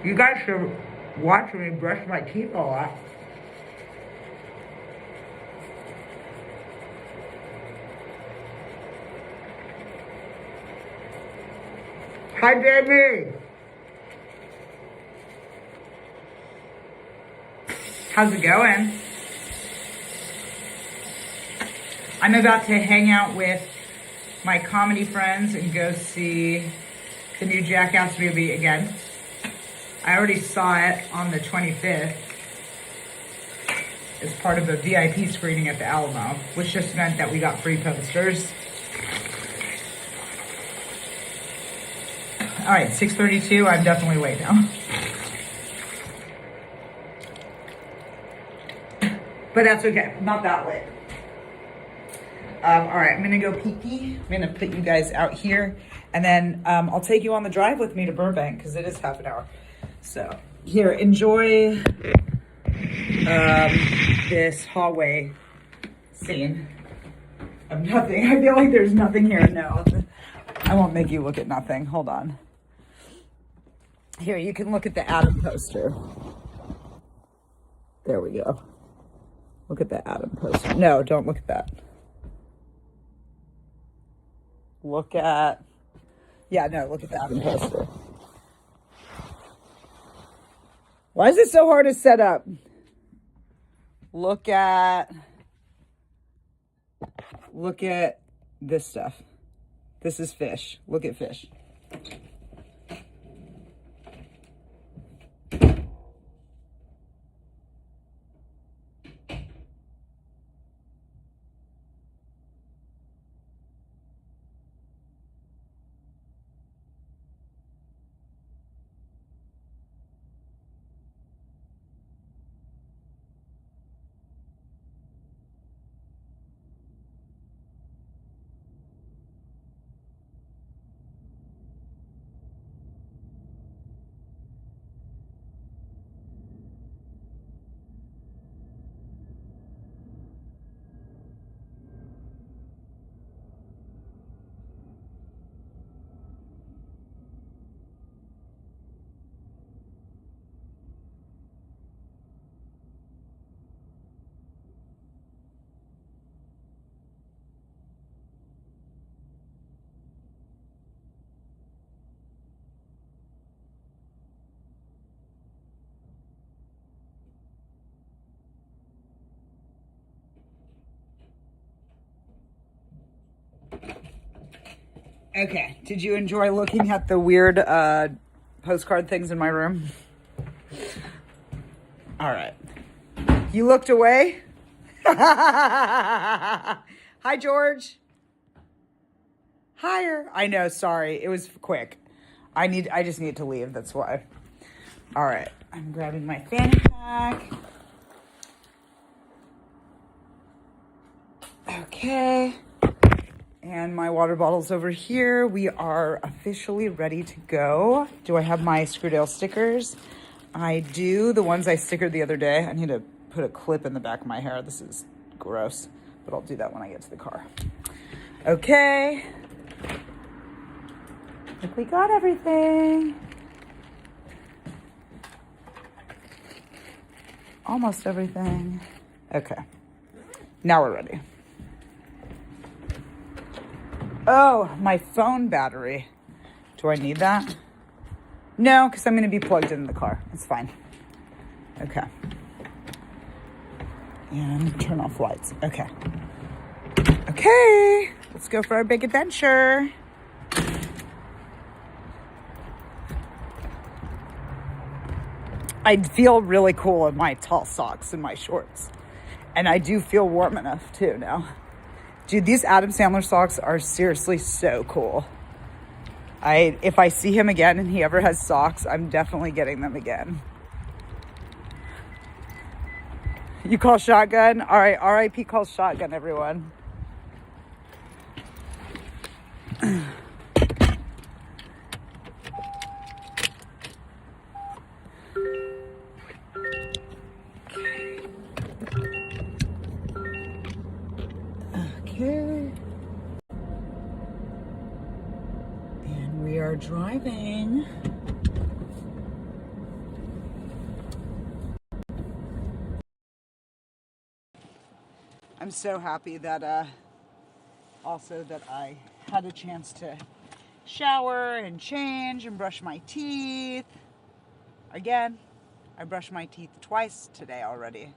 You guys should watch me brush my teeth a lot. Hi, baby. How's it going? I'm about to hang out with my comedy friends and go see the new Jackass movie again. I already saw it on the 25th as part of a VIP screening at the Alamo, which just meant that we got free posters. All right, 6:32, I'm definitely late now. But that's okay, not that late. All right, I'm gonna go pee-pee. I'm gonna put you guys out here, and then I'll take you on the drive with me to Burbank, because it is half an hour. So here, enjoy this hallway scene of nothing. I feel like there's nothing here. No, I won't make you look at nothing. Hold on. Here, you can look at the Adam poster. There we go. Look at the Adam poster. No, don't look at that. Look at, yeah, no, look at the Adam poster. Why is it so hard to set up? Look at this stuff. This is fish. Look at fish. Okay, did you enjoy looking at the weird postcard things in my room? All right. You looked away? Hi, George. Higher. I know, sorry. It was quick. I just need to leave, that's why. All right, I'm grabbing my fanny pack. Okay. And my water bottle's over here. We are officially ready to go. Do I have my Screwdale stickers? I do. The ones I stickered the other day. I need to put a clip in the back of my hair. This is gross, but I'll do that when I get to the car. Okay. I think we got everything. Almost everything. Okay. Now we're ready. Oh, my phone battery. Do I need that? No, because I'm going to be plugged in the car. It's fine. Okay. And turn off lights. Okay. Okay. Let's go for our big adventure. I feel really cool in my tall socks and my shorts. And I do feel warm enough too now. Dude, these Adam Sandler socks are seriously so cool. If I see him again and he ever has socks, I'm definitely getting them again. You call shotgun? All right, RIP calls shotgun, everyone. Okay. And we are driving. I'm so happy that also that I had a chance to shower and change and brush my teeth. Again, I brushed my teeth twice today already.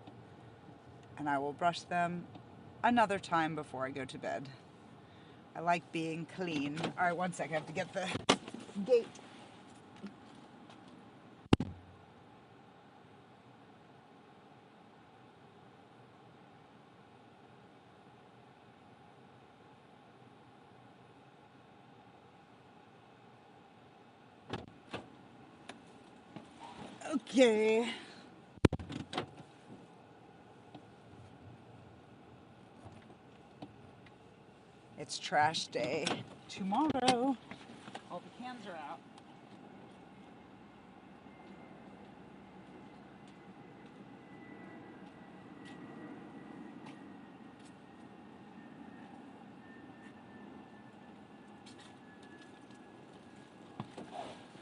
And I will brush them another time before I go to bed. I like being clean. All right, one second, I have to get the gate. Okay. It's trash day tomorrow. All the cans are out.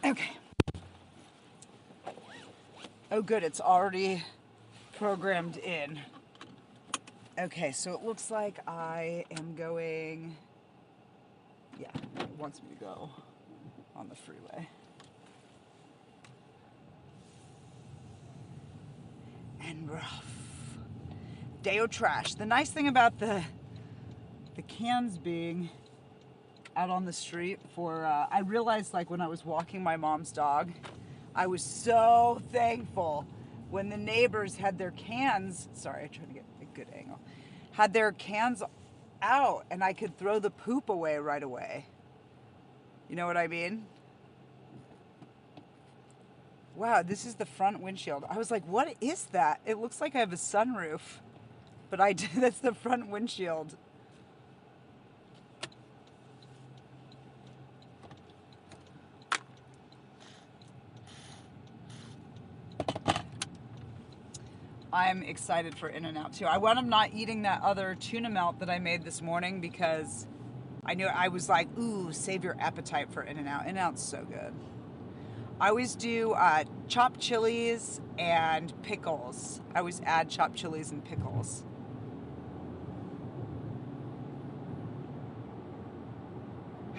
Okay. Oh good, it's already programmed in. Okay, so it looks like I am going, yeah, it wants me to go on the freeway. And rough. Day of trash. The nice thing about the cans being out on the street for, I realized like when I was walking my mom's dog, I was so thankful when the neighbors had their cans, sorry, I'm trying to get a good angle, had their cans out and I could throw the poop away right away. You know what I mean? Wow, this is the front windshield. I was like, what is that? It looks like I have a sunroof, but that's the front windshield. I'm excited for In-N-Out too. I wound up not eating that other tuna melt that I made this morning because I knew, I was like, ooh, save your appetite for In-N-Out. In-N-Out's so good. I always do chopped chilies and pickles. I always add chopped chilies and pickles.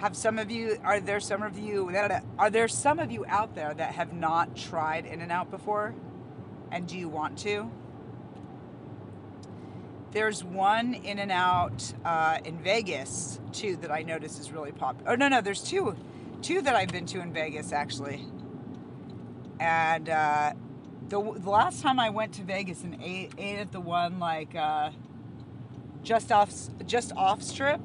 Are there some of you out there that have not tried In-N-Out before? And do you want to? There's one In-N-Out in Vegas too that I notice is really popular. Oh no, there's two that I've been to in Vegas actually. And the last time I went to Vegas and ate at the one like just off Strip,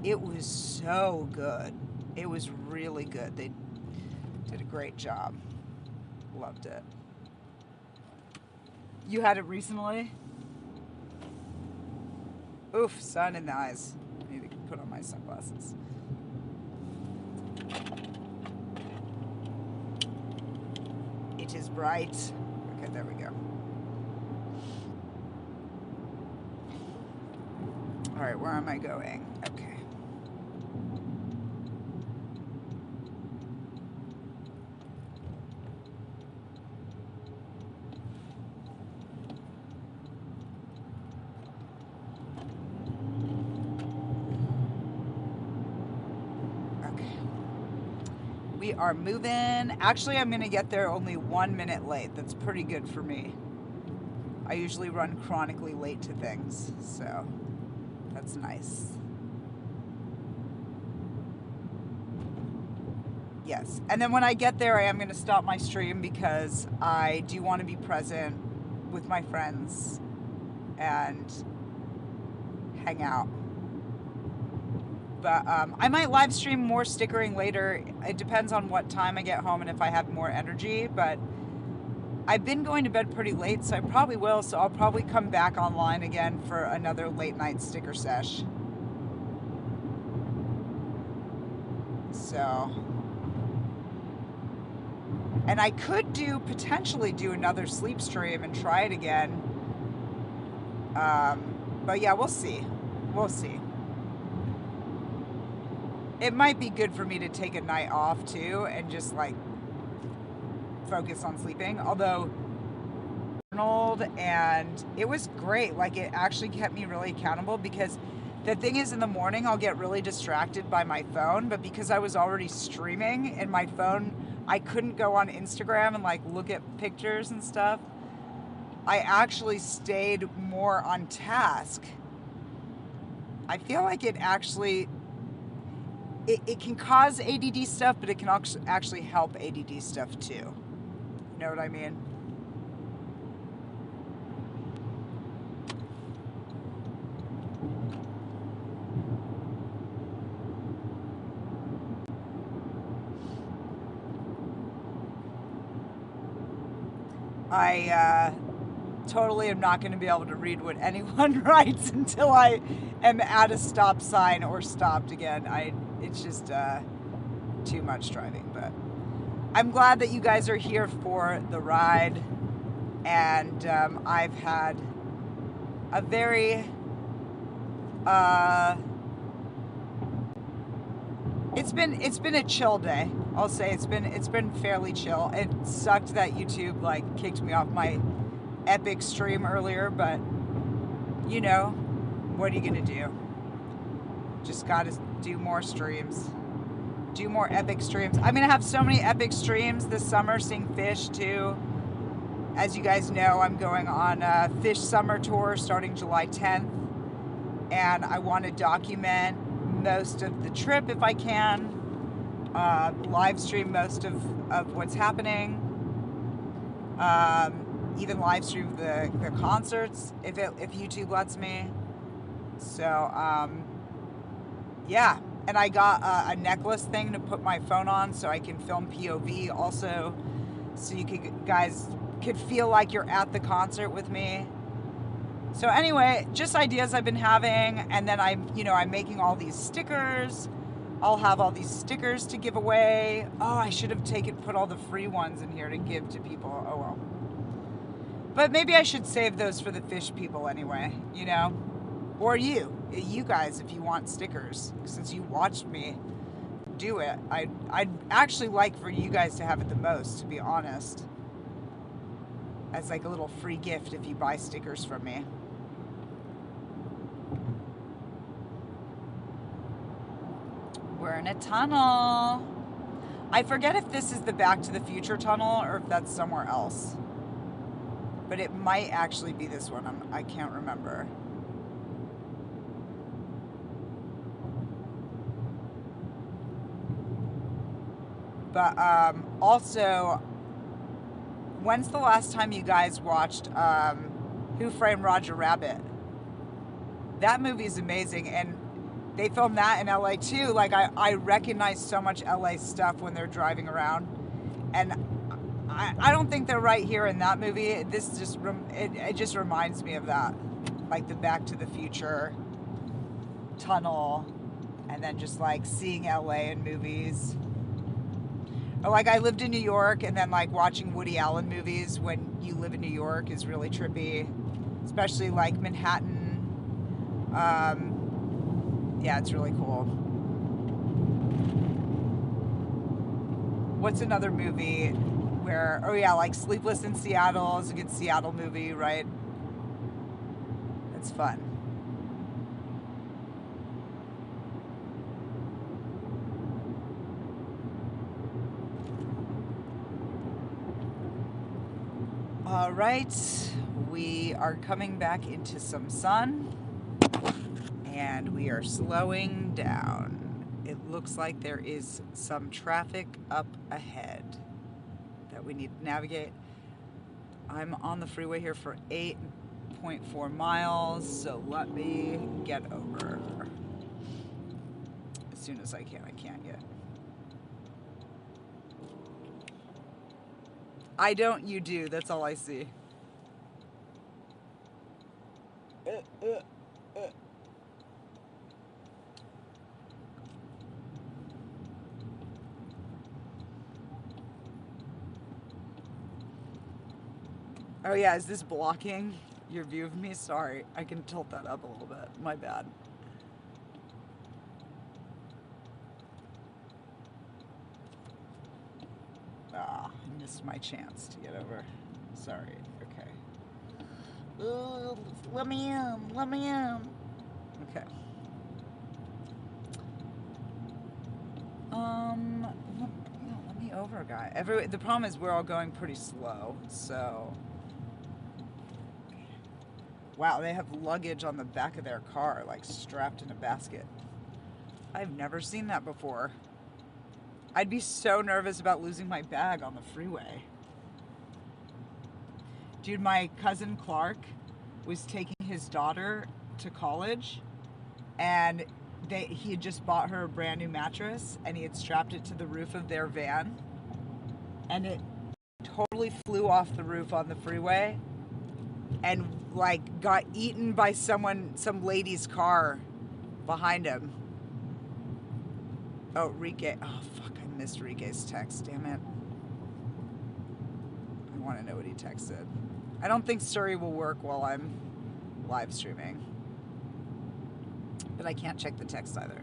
it was so good. It was really good. They did a great job. Loved it. You had it recently? Oof, sun in the eyes. I need to put on my sunglasses. It is bright. Okay, there we go. All right, where am I going? Okay. We are moving. Actually, I'm going to get there only 1 minute late. That's pretty good for me. I usually run chronically late to things, so that's nice. Yes. And then when I get there, I am going to stop my stream because I do want to be present with my friends and hang out. But I might live stream more stickering later. It depends on what time I get home and if I have more energy. But I've been going to bed pretty late, so I probably will. So I'll probably come back online again for another late night sticker sesh. So, and I could potentially do another sleep stream and try it again. But yeah, we'll see. We'll see. It might be good for me to take a night off too and just like focus on sleeping. Although Arnold, and it was great. Like, it actually kept me really accountable, because the thing is, in the morning I'll get really distracted by my phone, but because I was already streaming in my phone, I couldn't go on Instagram and like look at pictures and stuff. I actually stayed more on task. I feel like it actually, it can cause ADD stuff, but it can actually help ADD stuff too. You know what I mean? I totally am not going to be able to read what anyone writes until I am at a stop sign or stopped again. It's just too much driving, but I'm glad that you guys are here for the ride, and I've had a very it's been a chill day. I'll say it's been fairly chill. It sucked that YouTube like kicked me off my epic stream earlier, but you know, what are you gonna do? Just gotta do more streams. Do more epic streams. I'm gonna have so many epic streams this summer, seeing fish too. As you guys know, I'm going on a fish summer tour starting July 10th, and I want to document most of the trip if I can. Live stream most of what's happening. Even live stream the concerts if YouTube lets me. So yeah, and I got a necklace thing to put my phone on so I can film POV also, so you guys could feel like you're at the concert with me. So anyway, just ideas I've been having, and then I'm making all these stickers. I'll have all these stickers to give away. Oh, I should have put all the free ones in here to give to people. Oh well. But maybe I should save those for the fish people anyway, you know? Or you guys, if you want stickers, since you watched me do it. I'd actually like for you guys to have it the most, to be honest. As like a little free gift if you buy stickers from me. We're in a tunnel. I forget if this is the Back to the Future tunnel or if that's somewhere else. But it might actually be this one. I can't remember. But also, when's the last time you guys watched Who Framed Roger Rabbit? That movie is amazing, and they filmed that in LA too. Like, I recognize so much LA stuff when they're driving around, and I don't think they're right here in that movie. It just reminds me of that, like the Back to the Future tunnel and then just like seeing LA in movies. Or like I lived in New York, and then like watching Woody Allen movies when you live in New York is really trippy, especially like Manhattan. Yeah, it's really cool. What's another movie where, oh yeah, like Sleepless in Seattle is a good Seattle movie, right? It's fun. All right, we are coming back into some sun, and we are slowing down. It looks like there is some traffic up ahead that we need to navigate. I'm on the freeway here for 8.4 miles, so let me get over as soon as I can. I can't yet. I don't, you do. That's all I see. Oh yeah, is this blocking your view of me? Sorry, I can tilt that up a little bit. My bad. Ah, I missed my chance to get over. Sorry. Okay. Let me in. Let me in. Okay. Let me over, guy. The problem is we're all going pretty slow, so. Wow, they have luggage on the back of their car, like strapped in a basket. I've never seen that before. I'd be so nervous about losing my bag on the freeway. Dude, my cousin Clark was taking his daughter to college, and he had just bought her a brand new mattress, and he had strapped it to the roof of their van, and it totally flew off the roof on the freeway and like got eaten by some lady's car behind him. Oh, Rike. Oh, fuck, I missed Rike's text, damn it. I want to know what he texted. I don't think Surrey will work while I'm live streaming, but I can't check the text either.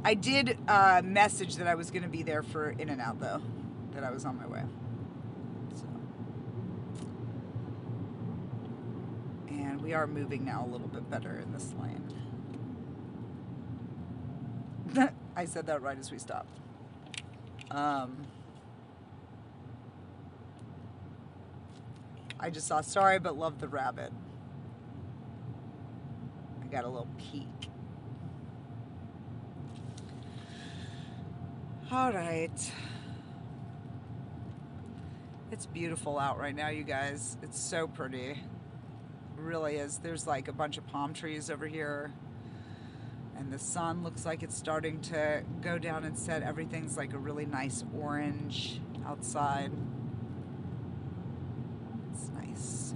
I did message that I was going to be there for In-N-Out, though, that I was on my way. So. And we are moving now a little bit better in this lane. I said that right as we stopped. I just saw sorry but love the rabbit. I got a little peek. All right. It's beautiful out right now, you guys. It's so pretty. It really is. There's like a bunch of palm trees over here, and the sun looks like it's starting to go down and set. Everything's like a really nice orange outside. It's nice.